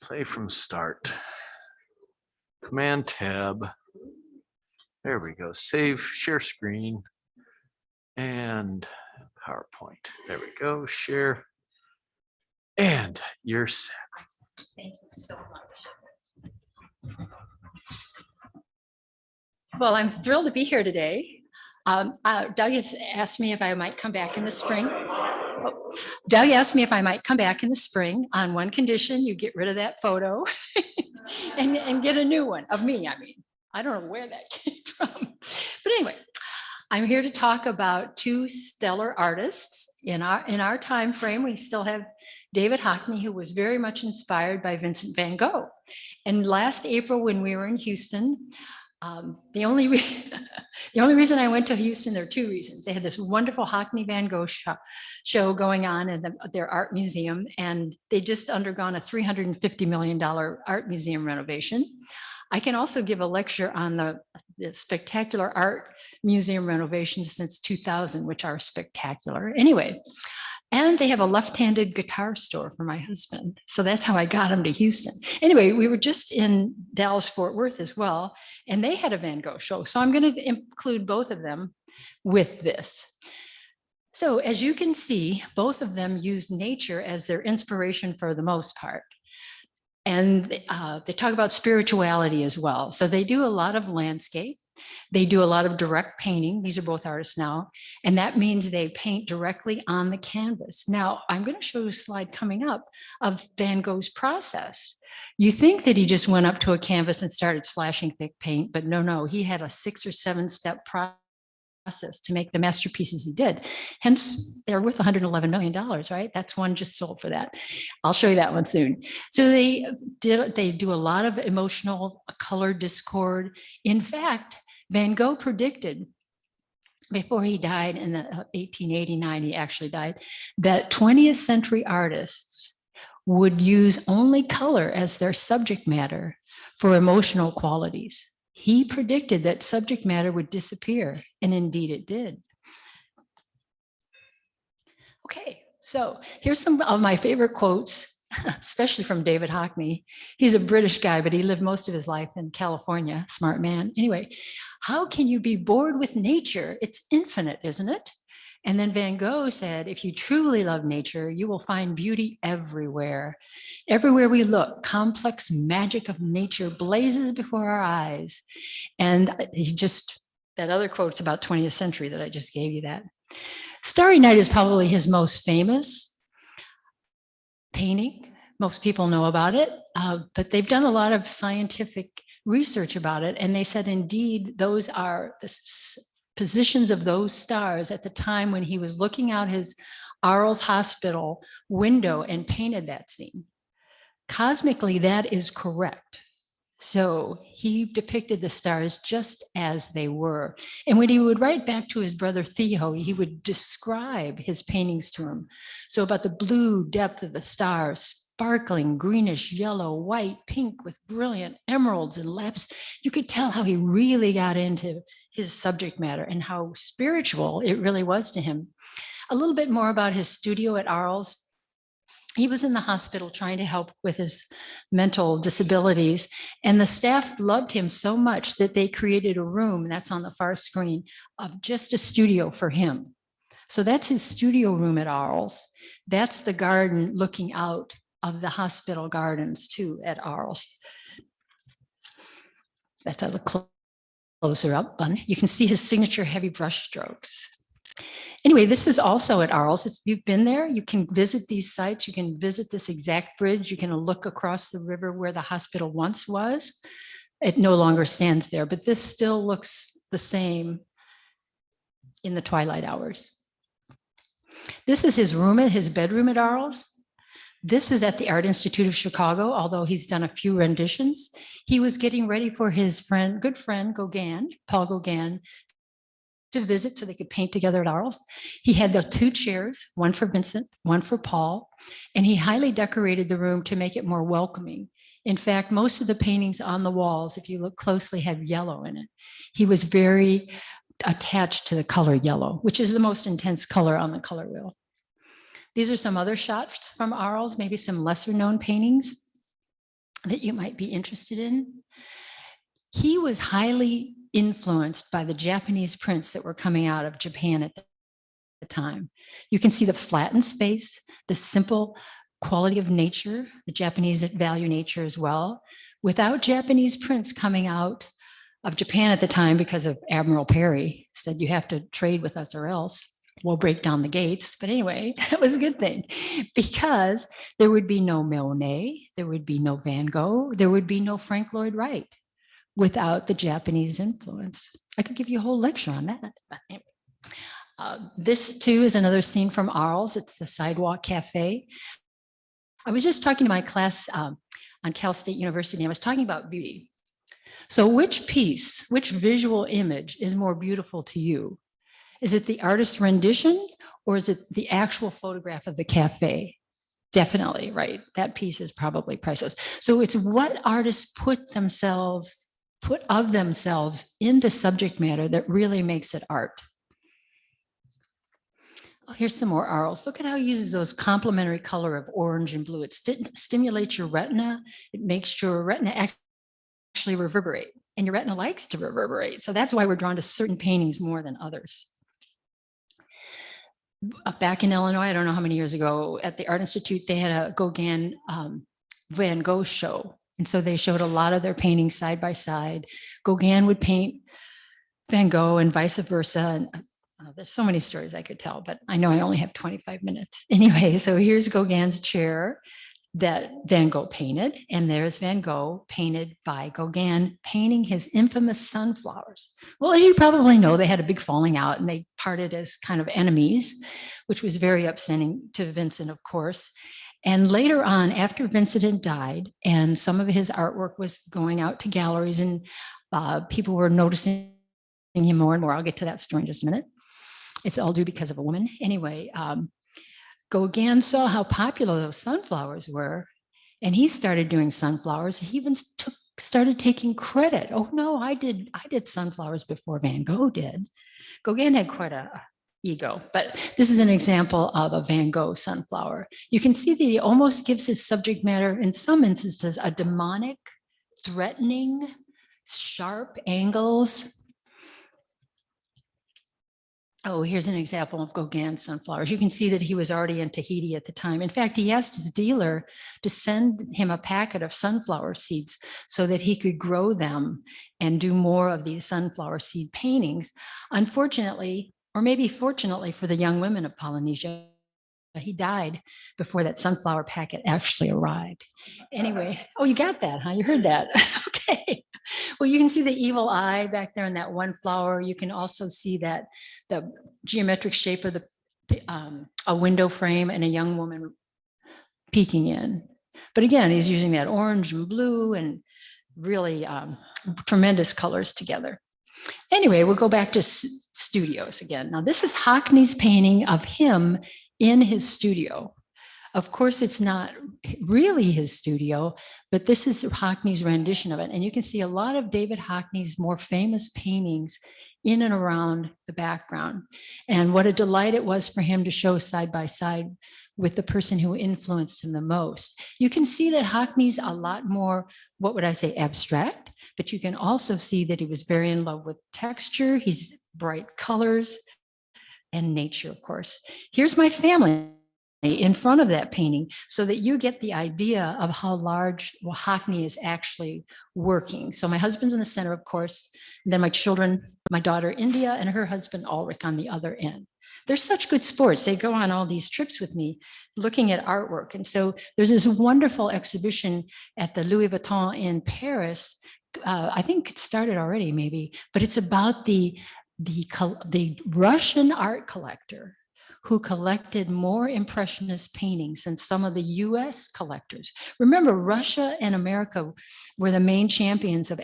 Play from start. Command tab. There we go. Save, share screen, and PowerPoint. There we go. Share. And you're set. Thank you so much. Well, I'm thrilled to be here today. Doug has asked me if I might come back in the spring. Doug asked me if I might come back in the spring on one condition: you get rid of that photo and get a new one of me. I mean, I don't know where that came from, but anyway, I'm here to talk about two stellar artists in our time frame. We still have David Hockney, who was very much inspired by Vincent van Gogh. And last April, when we were in Houston, the only reason I went to Houston, there are two reasons. They had this wonderful Hockney Van Gogh show going on in their art museum, and they just undergone a $350 million art museum renovation. I can also give a lecture on the spectacular art museum renovations since 2000, which are spectacular. Anyway, and they have a left-handed guitar store for my husband. So that's how I got him to Houston. Anyway, we were just in Dallas, Fort Worth as well, and they had a Van Gogh show. So I'm going to include both of them with this. So as you can see, both of them used nature as their inspiration for the most part. And they talk about spirituality as well. So they do a lot of landscape. They do a lot of direct painting. These are both artists now. And that means they paint directly on the canvas. Now, I'm going to show you a slide coming up of Van Gogh's process. You think that he just went up to a canvas and started slashing thick paint, but no, he had a 6 or 7 step process to make the masterpieces he did. Hence, they're worth $111 million, right? That's one just sold for that. I'll show you that one soon. So they do a lot of emotional color discord. In fact, Van Gogh predicted before he died in 1889, he actually died, that 20th century artists would use only color as their subject matter for emotional qualities. He predicted that subject matter would disappear, and indeed it did. Okay, so here's some of my favorite quotes, especially from David Hockney. He's a British guy, but he lived most of his life in California, smart man. Anyway, how can you be bored with nature? It's infinite, isn't it? And then Van Gogh said, if you truly love nature, you will find beauty everywhere. Everywhere we look, complex magic of nature blazes before our eyes. And that other quote's about 20th century that I just gave you that. Starry Night is probably his most famous painting. Most people know about it, but they've done a lot of scientific research about it. And they said, indeed, those are the positions of those stars at the time when he was looking out his Arles Hospital window and painted that scene. Cosmically, that is correct. So he depicted the stars just as they were. And when he would write back to his brother Theo, he would describe his paintings to him. So about the blue depth of the stars, sparkling greenish, yellow, white, pink with brilliant emeralds and lapis. You could tell how he really got into his subject matter and how spiritual it really was to him. A little bit more about his studio at Arles. He was in the hospital trying to help with his mental disabilities, and the staff loved him so much that they created a room that's on the far screen of just a studio for him. So that's his studio room at Arles. That's the garden looking out of the hospital gardens too at Arles. That's a little closer up. You can see his signature heavy brush strokes. Anyway, this is also at Arles. If you've been there, you can visit these sites. You can visit this exact bridge. You can look across the river where the hospital once was. It no longer stands there, but this still looks the same in the twilight hours. This is his room, his bedroom at Arles. This is at the Art Institute of Chicago, although he's done a few renditions. He was getting ready for his good friend, Gauguin, Paul Gauguin, to visit so they could paint together at Arles. He had the 2 chairs, one for Vincent, one for Paul, and he highly decorated the room to make it more welcoming. In fact, most of the paintings on the walls, if you look closely, have yellow in it. He was very attached to the color yellow, which is the most intense color on the color wheel. These are some other shots from Arles, maybe some lesser known paintings that you might be interested in. He was highly influenced by the Japanese prints that were coming out of Japan at the time. You can see the flattened space, the simple quality of nature. The Japanese value nature as well. Without Japanese prints coming out of Japan at the time, because of Admiral Perry said, you have to trade with us or else we'll break down the gates. But anyway, that was a good thing, because there would be no Monet, there would be no Van Gogh, there would be no Frank Lloyd Wright without the Japanese influence. I could give you a whole lecture on that. But anyway. This too is another scene from Arles. It's the Sidewalk Cafe. I was just talking to my class on Cal State University. I was talking about beauty. So which piece, which visual image is more beautiful to you? Is it the artist's rendition or is it the actual photograph of the cafe? Definitely, right? That piece is probably priceless. So it's what artists put of themselves into subject matter that really makes it art. Oh, here's some more Arles. Look at how he uses those complementary color of orange and blue. It stimulates your retina. It makes your retina actually reverberate, and your retina likes to reverberate. So that's why we're drawn to certain paintings more than others. Back in Illinois, I don't know how many years ago, at the Art Institute, they had a Gauguin Van Gogh show. And so they showed a lot of their paintings side by side. Gauguin would paint Van Gogh and vice versa. And there's so many stories I could tell, but I know I only have 25 minutes. Anyway, so here's Gauguin's chair that Van Gogh painted. And there's Van Gogh painted by Gauguin painting his infamous sunflowers. Well, as you probably know, they had a big falling out and they parted as kind of enemies, which was very upsetting to Vincent, of course. And later on, after Vincent had died and some of his artwork was going out to galleries and people were noticing him more and more. I'll get to that story in just a minute. It's all due because of a woman. Anyway, Gauguin saw how popular those sunflowers were, and he started doing sunflowers. He even started taking credit. Oh no, I did sunflowers before Van Gogh did. Gauguin had quite a ego, but this is an example of a Van Gogh sunflower. You can see that he almost gives his subject matter, in some instances, a demonic, threatening, sharp angles. Oh, here's an example of Gauguin's sunflowers. You can see that he was already in Tahiti at the time. In fact, he asked his dealer to send him a packet of sunflower seeds so that he could grow them and do more of these sunflower seed paintings. Unfortunately, or maybe fortunately for the young women of Polynesia, he died before that sunflower packet actually arrived. Anyway, oh, you got that, huh? You heard that. Okay. Well, you can see the evil eye back there in that one flower. You can also see that the geometric shape of a window frame and a young woman peeking in. But again, he's using that orange and blue and really tremendous colors together. Anyway, we'll go back to studios again. Now, this is Hockney's painting of him in his studio. Of course, it's not really his studio, but this is Hockney's rendition of it. And you can see a lot of David Hockney's more famous paintings in and around the background. And what a delight it was for him to show side by side with the person who influenced him the most. You can see that Hockney's a lot more, what would I say, abstract, but you can also see that he was very in love with texture. He's bright colors and nature, of course. Here's my family in front of that painting so that you get the idea of how large Hockney is actually working. So my husband's in the center, of course, and then my children, my daughter India and her husband Ulrich on the other end. They're such good sports. They go on all these trips with me looking at artwork. And so there's this wonderful exhibition at the Louis Vuitton in Paris. I think it started already maybe, but it's about the Russian art collector who collected more Impressionist paintings than some of the US collectors. Remember, Russia and America were the main champions of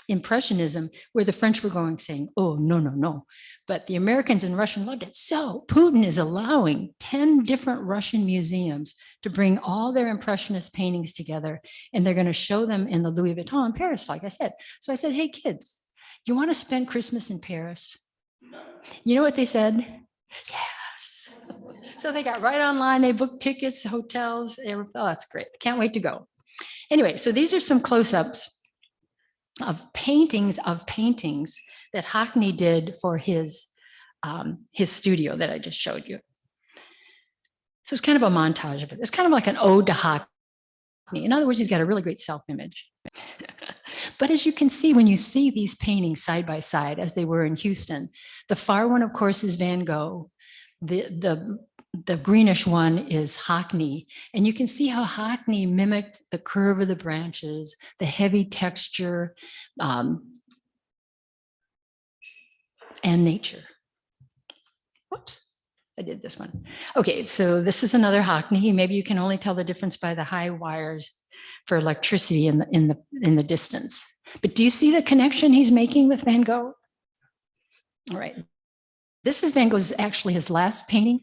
Impressionism, where the French were going saying, oh, no, no, no. But the Americans and Russians loved it. So Putin is allowing 10 different Russian museums to bring all their Impressionist paintings together, and they're gonna show them in the Louis Vuitton in Paris, like I said. So I said, hey kids, you wanna spend Christmas in Paris? You know what they said? Yes. So they got right online, they booked tickets, hotels, oh, that's great. Can't wait to go. Anyway, so these are some close-ups of paintings that Hockney did for his studio that I just showed you. So it's kind of a montage of it. It's kind of like an ode to Hockney. In other words, he's got a really great self-image. But as you can see, when you see these paintings side by side, as they were in Houston, the far one, of course, is Van Gogh. The greenish one is Hockney. And you can see how Hockney mimicked the curve of the branches, the heavy texture, and nature. Whoops, I did this one. Okay, so this is another Hockney. Maybe you can only tell the difference by the high wires for electricity in the distance. But do you see the connection he's making with Van Gogh? All right. This is Van Gogh's actually his last painting.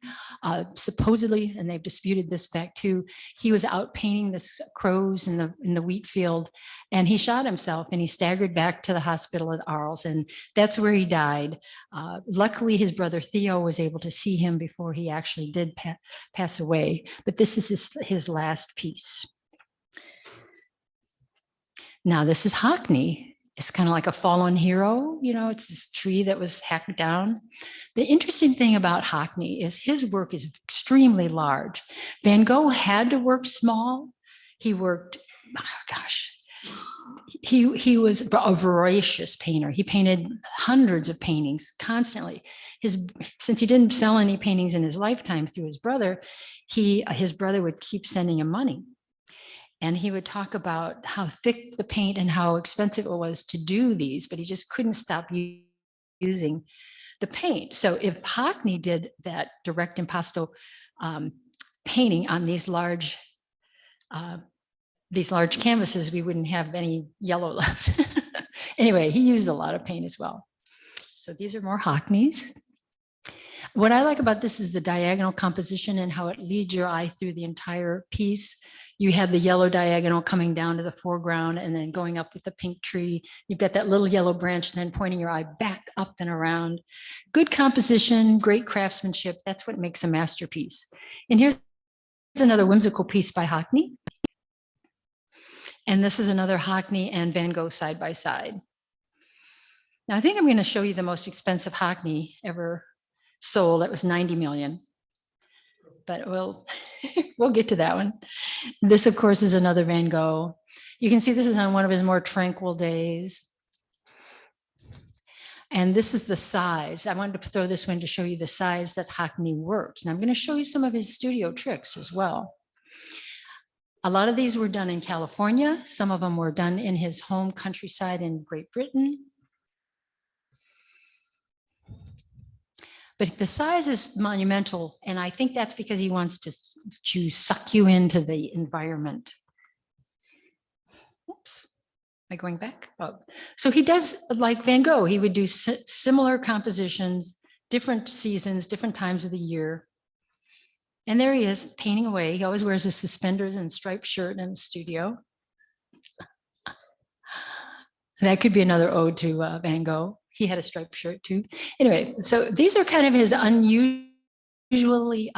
Supposedly, and they've disputed this fact too, he was out painting the crows in the wheat field, and he shot himself and he staggered back to the hospital at Arles, and that's where he died. Luckily, his brother Theo was able to see him before he actually did pass away, but this is his last piece. Now, this is Hockney. It's kind of like a fallen hero, you know, it's this tree that was hacked down. The interesting thing about Hockney is his work is extremely large. Van Gogh had to work small. He worked, oh gosh, he was a voracious painter. He painted hundreds of paintings constantly. Since he didn't sell any paintings in his lifetime through his brother, his brother would keep sending him money. And he would talk about how thick the paint and how expensive it was to do these, but he just couldn't stop using the paint. So if Hockney did that direct impasto painting on these large canvases, we wouldn't have any yellow left. Anyway, he used a lot of paint as well. So these are more Hockneys. What I like about this is the diagonal composition and how it leads your eye through the entire piece. You have the yellow diagonal coming down to the foreground and then going up with the pink tree. You've got that little yellow branch and then pointing your eye back up and around. Good composition, great craftsmanship. That's what makes a masterpiece. And here's another whimsical piece by Hockney. And this is another Hockney and Van Gogh side by side. Now I think I'm going to show you the most expensive Hockney ever sold. It was 90 million. But we'll get to that one. This, of course, is another Van Gogh. You can see this is on one of his more tranquil days. And this is the size. I wanted to throw this one to show you the size that Hockney works. And I'm going to show you some of his studio tricks as well. A lot of these were done in California. Some of them were done in his home countryside in Great Britain. But the size is monumental, and I think that's because he wants to suck you into the environment. Oops, am I going back? Oh. So he does, like Van Gogh, he would do similar compositions, different seasons, different times of the year. And there he is painting away. He always wears his suspenders and striped shirt in the studio. That could be another ode to Van Gogh. He had a striped shirt too. Anyway, so these are kind of his unusually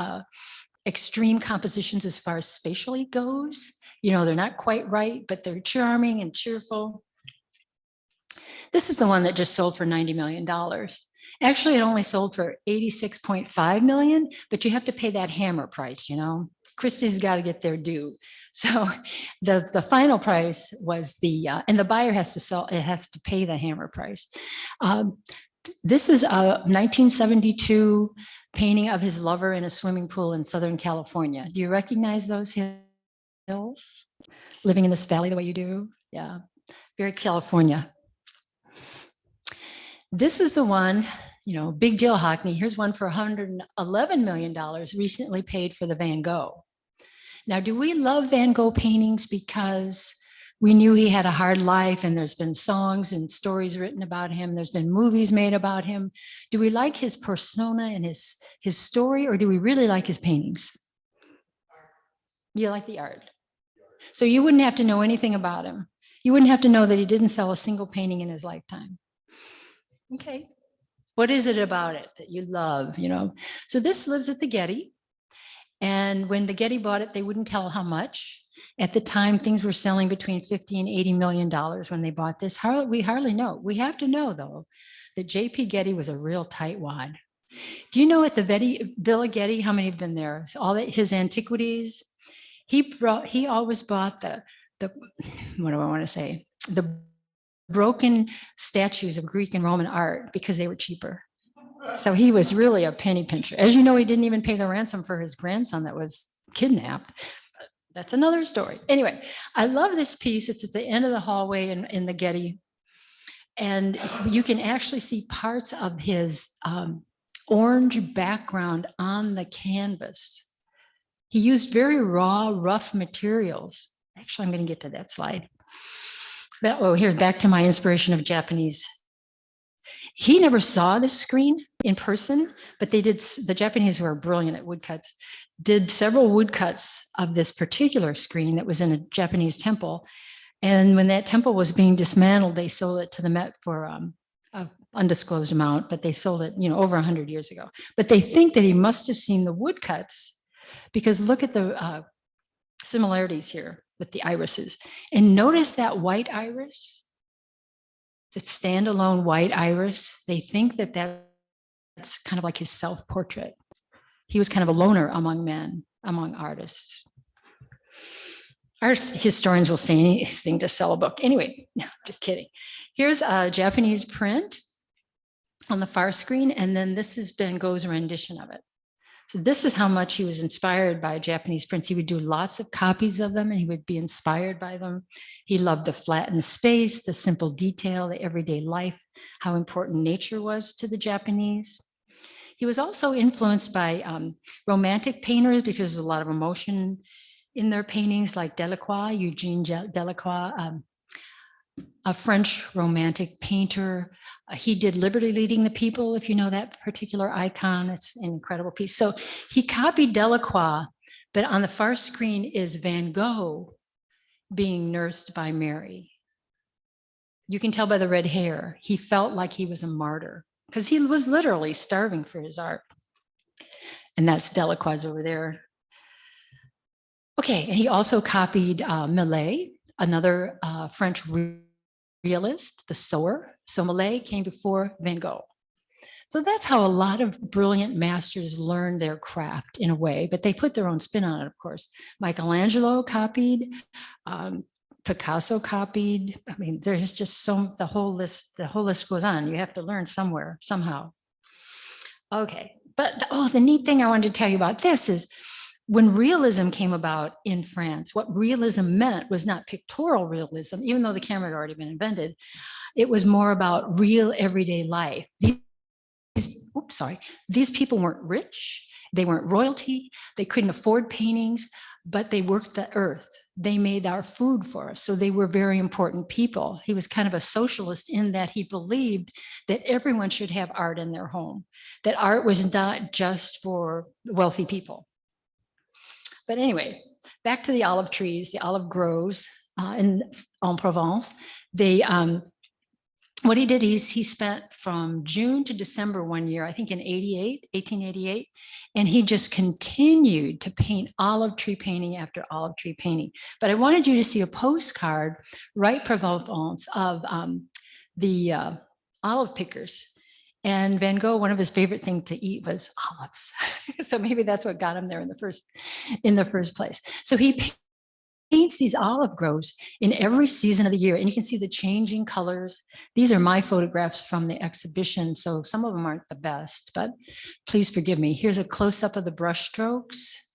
extreme compositions as far as spatially goes. You know, they're not quite right, but they're charming and cheerful. This is the one that just sold for $90 million. Actually, it only sold for 86.5 million, but you have to pay that hammer price, you know. Christie's got to get their due. So the final price was and the buyer has to sell, it has to pay the hammer price. This is a 1972 painting of his lover in a swimming pool in Southern California. Do you recognize those hills? Living in this valley the way you do? Yeah, very California. This is the one, you know, big deal, Hockney. Here's one for $111 million recently paid for the Van Gogh. Now, do we love Van Gogh paintings because we knew he had a hard life and there's been songs and stories written about him, there's been movies made about him? Do we like his persona and his story, or do we really like his paintings? You like the art. So you wouldn't have to know anything about him. You wouldn't have to know that he didn't sell a single painting in his lifetime. Okay. What is it about it that you love, you know? So this lives at the Getty. And when the Getty bought it, they wouldn't tell how much. At the time, things were selling between $50 and $80 million when they bought this. We hardly know. We have to know, though, that J.P. Getty was a real tightwad. Do you know at the Villa Getty, how many have been there? All his antiquities. He always bought the what do I want to say? The broken statues of Greek and Roman art because they were cheaper. So he was really a penny pincher. As you know, he didn't even pay the ransom for his grandson that was kidnapped. That's another story. Anyway, I love this piece. It's at the end of the hallway in the Getty. And you can actually see parts of his orange background on the canvas. He used very raw, rough materials. Actually, I'm going to get to that slide. Here, back to my inspiration of Japanese. He never saw this screen in person, but the Japanese, who are brilliant at woodcuts, did several woodcuts of this particular screen that was in a Japanese temple. And when that temple was being dismantled, they sold it to the Met for an undisclosed amount, but they sold it, you know, over 100 years ago. But they think that he must have seen the woodcuts, because look at the similarities here with the irises. And notice that white iris, the standalone white iris. They think that that's kind of like his self-portrait. He was kind of a loner among men, among artists. Art historians will say anything to sell a book. Anyway, no, just kidding. Here's a Japanese print on the far screen, and then this is Van Gogh's rendition of it. So this is how much he was inspired by Japanese prints. He would do lots of copies of them and he would be inspired by them. He loved the flattened space, the simple detail, the everyday life, how important nature was to the Japanese. He was also influenced by romantic painters because there's a lot of emotion in their paintings, like Delacroix, Eugene Delacroix, a French romantic painter. He did Liberty Leading the People, if you know that particular icon. It's an incredible piece. So he copied Delacroix, but on the far screen is Van Gogh being nursed by Mary. You can tell by the red hair. He felt like he was a martyr because he was literally starving for his art. And that's Delacroix over there. Okay, and he also copied Millet, another French realist, the sewer. So Millet came before Van Gogh. So that's how a lot of brilliant masters learn their craft in a way, but they put their own spin on it, of course. Michelangelo copied, Picasso copied. I mean, there's just the whole list goes on. You have to learn somewhere, somehow. Okay, but the neat thing I wanted to tell you about this is when realism came about in France, what realism meant was not pictorial realism, even though the camera had already been invented. It was more about real everyday life. These people weren't rich, they weren't royalty, they couldn't afford paintings, but they worked the earth. They made our food for us, so they were very important people. He was kind of a socialist in that he believed that everyone should have art in their home, that art was not just for wealthy people. But anyway, back to the olive trees, the olive groves in Provence. They what he did is he spent from June to December one year, I think in 1888, and he just continued to paint olive tree painting after olive tree painting. But I wanted you to see a postcard, right, Provence, of the olive pickers. And Van Gogh, one of his favorite things to eat was olives. So maybe that's what got him there in the first place. So he paints these olive groves in every season of the year, and you can see the changing colors. These are my photographs from the exhibition, so some of them aren't the best, but please forgive me. Here's a close-up of the brush strokes.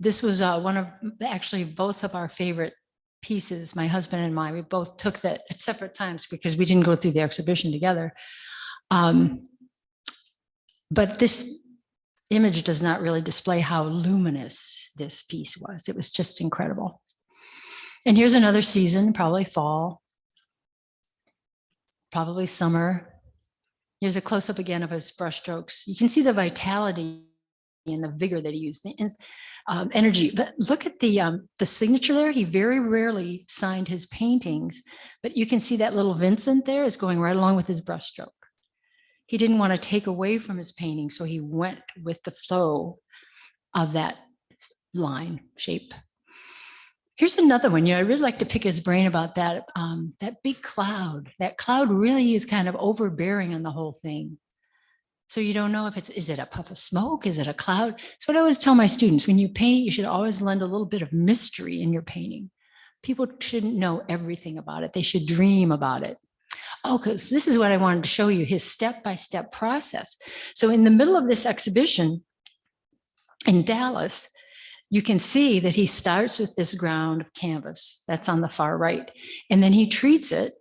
This was one of actually both of our favorite pieces, my husband and I. We both took that at separate times because we didn't go through the exhibition together. But this image does not really display how luminous this piece was. It was just incredible. And here's another season, probably fall, probably summer. Here's a close-up again of his brush strokes. You can see the vitality and the vigor that he used, the energy. But look at the signature there. He very rarely signed his paintings, but you can see that little Vincent there is going right along with his brush stroke. He didn't want to take away from his painting, so he went with the flow of that line shape. Here's another one. I really like to pick his brain about that, that big cloud. That cloud really is kind of overbearing on the whole thing. So you don't know if is it a puff of smoke? Is it a cloud? That's what I always tell my students. When you paint, you should always lend a little bit of mystery in your painting. People shouldn't know everything about it. They should dream about it. Oh, because this is what I wanted to show you, his step-by-step process. So in the middle of this exhibition in Dallas, you can see that he starts with this ground of canvas that's on the far right, and then he treats it,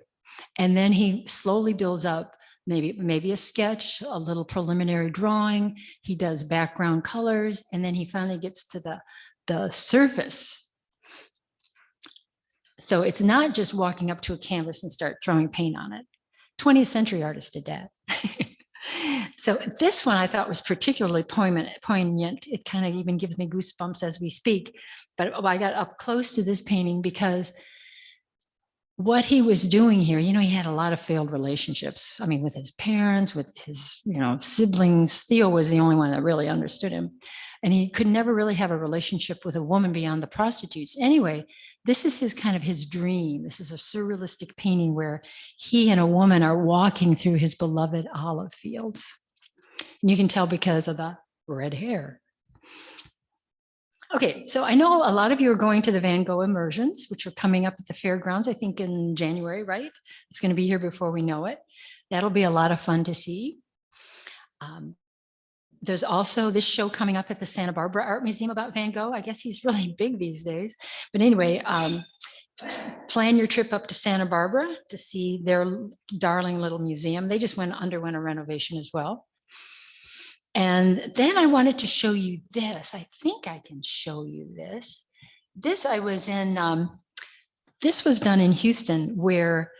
and then he slowly builds up maybe a sketch, a little preliminary drawing. He does background colors, and then he finally gets to the surface. So it's not just walking up to a canvas and start throwing paint on it. 20th century artists did that. So this one I thought was particularly poignant. It kind of even gives me goosebumps as we speak. But I got up close to this painting because what he was doing here, he had a lot of failed relationships. I mean, with his parents, with his, siblings. Theo was the only one that really understood him. And he could never really have a relationship with a woman beyond the prostitutes. Anyway, this is his dream. This is a surrealistic painting where he and a woman are walking through his beloved olive fields. And you can tell because of the red hair. Okay, so I know a lot of you are going to the Van Gogh immersions, which are coming up at the fairgrounds, I think in January, right? It's going to be here before we know it. That'll be a lot of fun to see. There's also this show coming up at the Santa Barbara Art Museum about Van Gogh. I guess he's really big these days. But anyway, plan your trip up to Santa Barbara to see their darling little museum. They just underwent a renovation as well. And then I wanted to show you this. I think I can show you this. This was done in Houston, where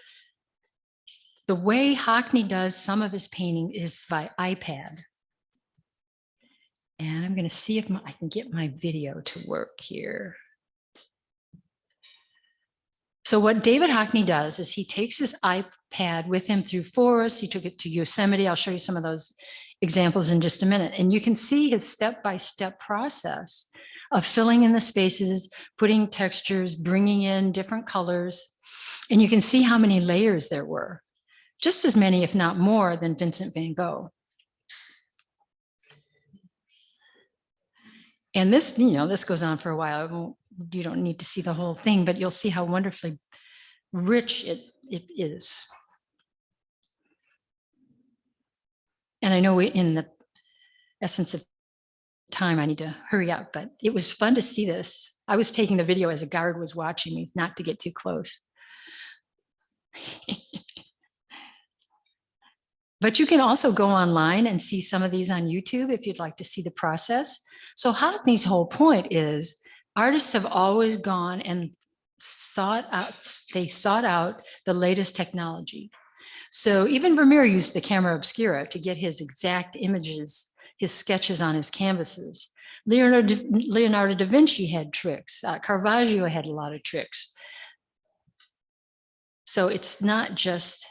the way Hockney does some of his painting is by iPad. And I'm going to see if I can get my video to work here. So what David Hockney does is he takes his iPad with him through forests. He took it to Yosemite. I'll show you some of those examples in just a minute. And you can see his step-by-step process of filling in the spaces, putting textures, bringing in different colors. And you can see how many layers there were. Just as many, if not more, than Vincent van Gogh. And this, this goes on for a while. You don't need to see the whole thing, but you'll see how wonderfully rich it is. And I know in the essence of time, I need to hurry up, but it was fun to see this. I was taking the video as a guard was watching me, not to get too close. But you can also go online and see some of these on YouTube if you'd like to see the process. So Hockney's whole point is artists have always gone and sought out the latest technology. So even Vermeer used the camera obscura to get his exact images his sketches on his canvases. Leonardo da Vinci had tricks. Caravaggio had a lot of tricks. So it's not just,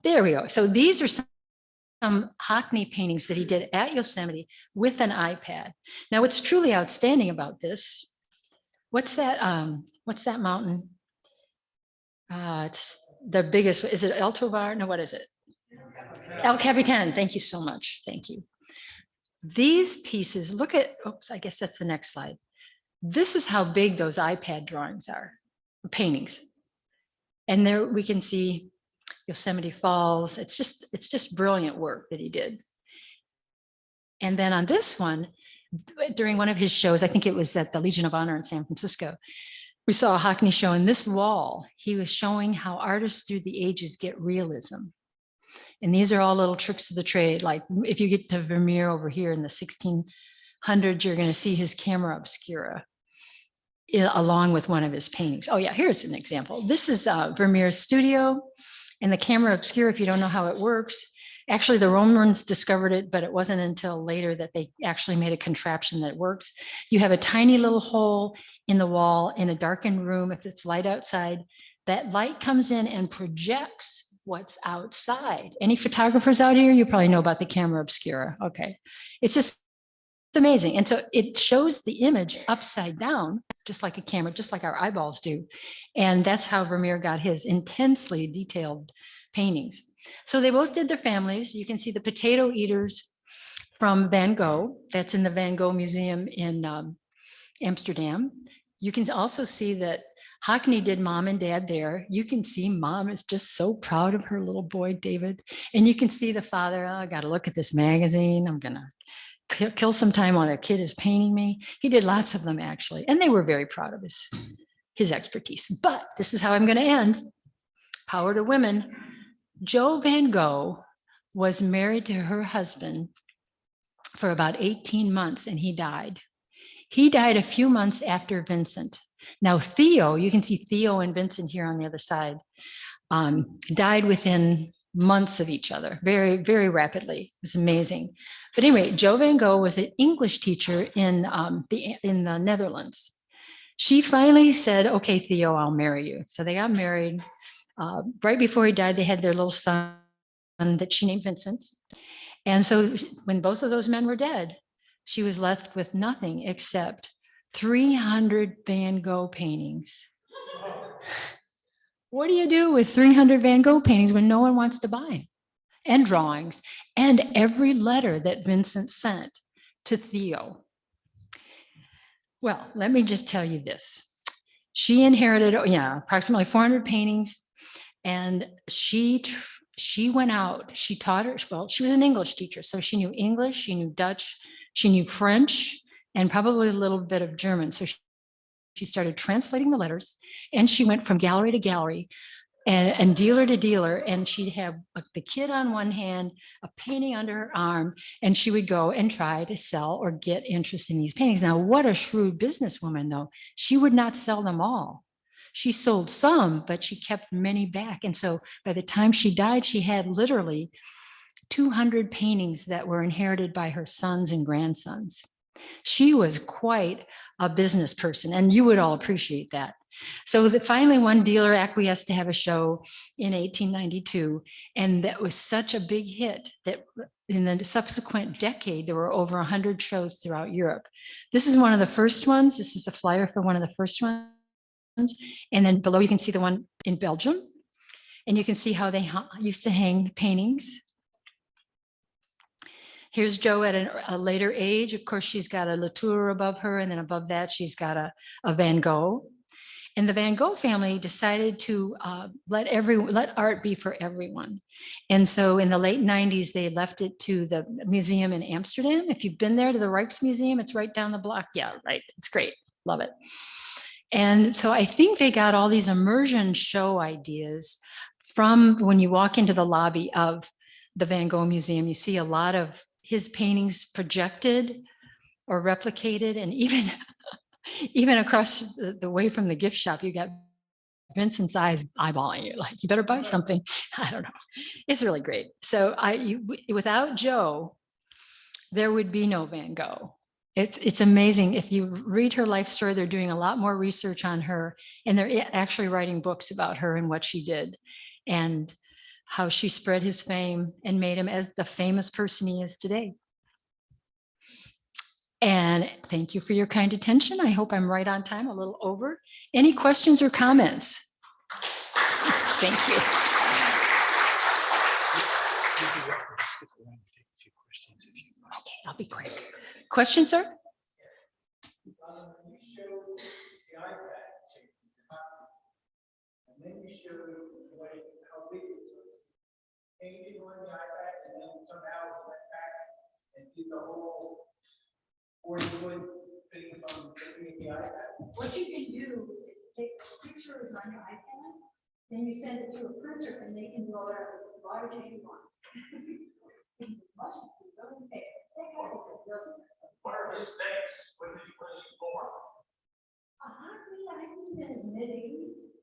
there we go. So these are some Hockney paintings that he did at Yosemite with an iPad. Now, what's truly outstanding about this, what's that mountain? It's the biggest, is it El Tovar? No, what is it? El Capitan, thank you so much, thank you. These pieces, look at, oops, I guess that's the next slide. This is how big those iPad drawings are, paintings. And there we can see Yosemite Falls. It's just brilliant work that he did. And then on this one, during one of his shows, I think it was at the Legion of Honor in San Francisco, we saw a Hockney show. In this wall, he was showing how artists through the ages get realism. And these are all little tricks of the trade. Like if you get to Vermeer over here in the 1600s, you're going to see his camera obscura along with one of his paintings. Oh yeah, here's an example. This is Vermeer's studio, and the camera obscura, if you don't know how it works, actually the Romans discovered it, but it wasn't until later that they actually made a contraption that works. You have a tiny little hole in the wall in a darkened room. If it's light outside, that light comes in and projects what's outside. Any photographers out here? You probably know about the camera obscura. Okay. It's just amazing. And so it shows the image upside down, just like a camera, just like our eyeballs do. And that's how Vermeer got his intensely detailed paintings. So they both did their families. You can see the potato eaters from Van Gogh. That's in the Van Gogh Museum in Amsterdam. You can also see that Hockney did mom and dad there. You can see mom is just so proud of her little boy, David. And you can see the father, oh, I got to look at this magazine. I'm going to kill some time while a kid is painting me. He did lots of them actually. And they were very proud of his expertise. But this is how I'm going to end. Power to women. Jo Van Gogh was married to her husband for about 18 months and he died. He died a few months after Vincent. Now, Theo, you can see Theo and Vincent here on the other side, died within months of each other, very, very rapidly. It was amazing. But anyway, Jo Van Gogh was an English teacher in the Netherlands. She finally said, okay, Theo, I'll marry you. So they got married. Right before he died, they had their little son that she named Vincent. And so when both of those men were dead, she was left with nothing except 300 Van Gogh paintings. What do you do with 300 Van Gogh paintings when no one wants to buy them? And drawings, and every letter that Vincent sent to Theo. Well, let me just tell you this. She inherited, approximately 400 paintings, and she went out, she taught her, well, she was an English teacher, so she knew English, she knew Dutch, she knew French, and probably a little bit of German. So she started translating the letters, and she went from gallery to gallery and dealer to dealer, and she'd have the kid on one hand, a painting under her arm, and she would go and try to sell or get interest in these paintings. Now, what a shrewd businesswoman, though. She would not sell them all. She sold some, but she kept many back. And so by the time she died, she had literally 200 paintings that were inherited by her sons and grandsons. She was quite a business person, and you would all appreciate that. So that finally one dealer acquiesced to have a show in 1892, and that was such a big hit that in the subsequent decade, there were over 100 shows throughout Europe. This is one of the first ones. This is the flyer for one of the first ones. And then below you can see the one in Belgium, and you can see how they used to hang paintings. Here's Jo at a later age. Of course, she's got a Latour above her, and then above that, she's got a Van Gogh. And the Van Gogh family decided to let art be for everyone. And so in the late 90s, they left it to the museum in Amsterdam. If you've been there to the Rijksmuseum, it's right down the block. Yeah, right. It's great. Love it. And so I think they got all these immersion show ideas from when you walk into the lobby of the Van Gogh Museum. You see a lot of his paintings projected or replicated, and even across the way from the gift shop, you got Vincent's eyes eyeballing you, like, you better buy something. I don't know. It's really great. So without Jo, there would be no Van Gogh. It's amazing. If you read her life story, they're doing a lot more research on her, and they're actually writing books about her and what she did and how she spread his fame and made him as the famous person he is today. And thank you for your kind attention. I hope I'm right on time, a little over. Any questions or comments? Thank you. Okay, I'll be quick. Question, sir? And then you show how big it is. Painted on the iPad and then somehow went back and did the whole 40-foot thing from the iPad. What you can do is take pictures on your iPad, then you send it to a printer and they can roll out as large as you want. What are his dates? When was he born? I think he's in his mid-80s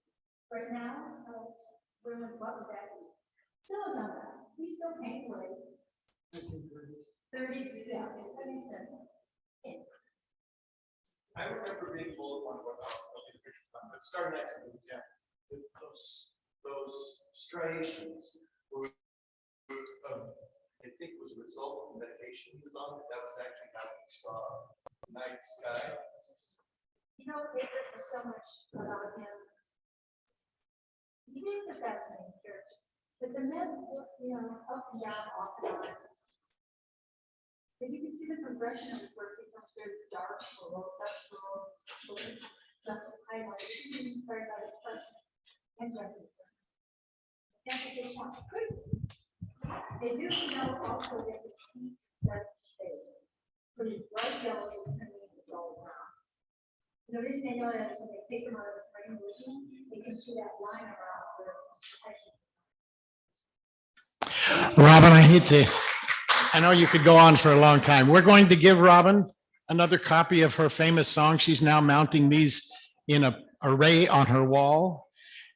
right now, so what was that? Still not bad. He's still painting away. 30s, yeah, that makes sense. I remember being told one about but start next to those striations were, I think was a result of medication he was on, but that was actually how he saw night sky. You know, they've written so much about him. He is a fascinating character, but the meds, up and down, off and on. But you can see the progression of where people very dark, or just highlight. You start by the person and that's what they want. They do know also that the heat that they put it bright yellow and it's all brown. The reason they know that is when they take them out of the frame vision, they can see that line around where it's Robin, I know you could go on for a long time. We're going to give Robin another copy of her famous song. She's now mounting these in an array on her wall.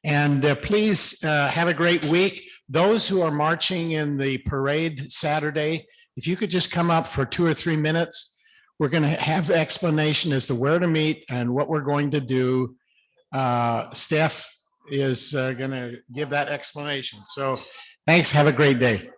And please have a great week. Those who are marching in the parade Saturday, if you could just come up for 2 or 3 minutes, we're going to have explanation as to where to meet and what we're going to do. Steph is going to give that explanation. So thanks. Have a great day.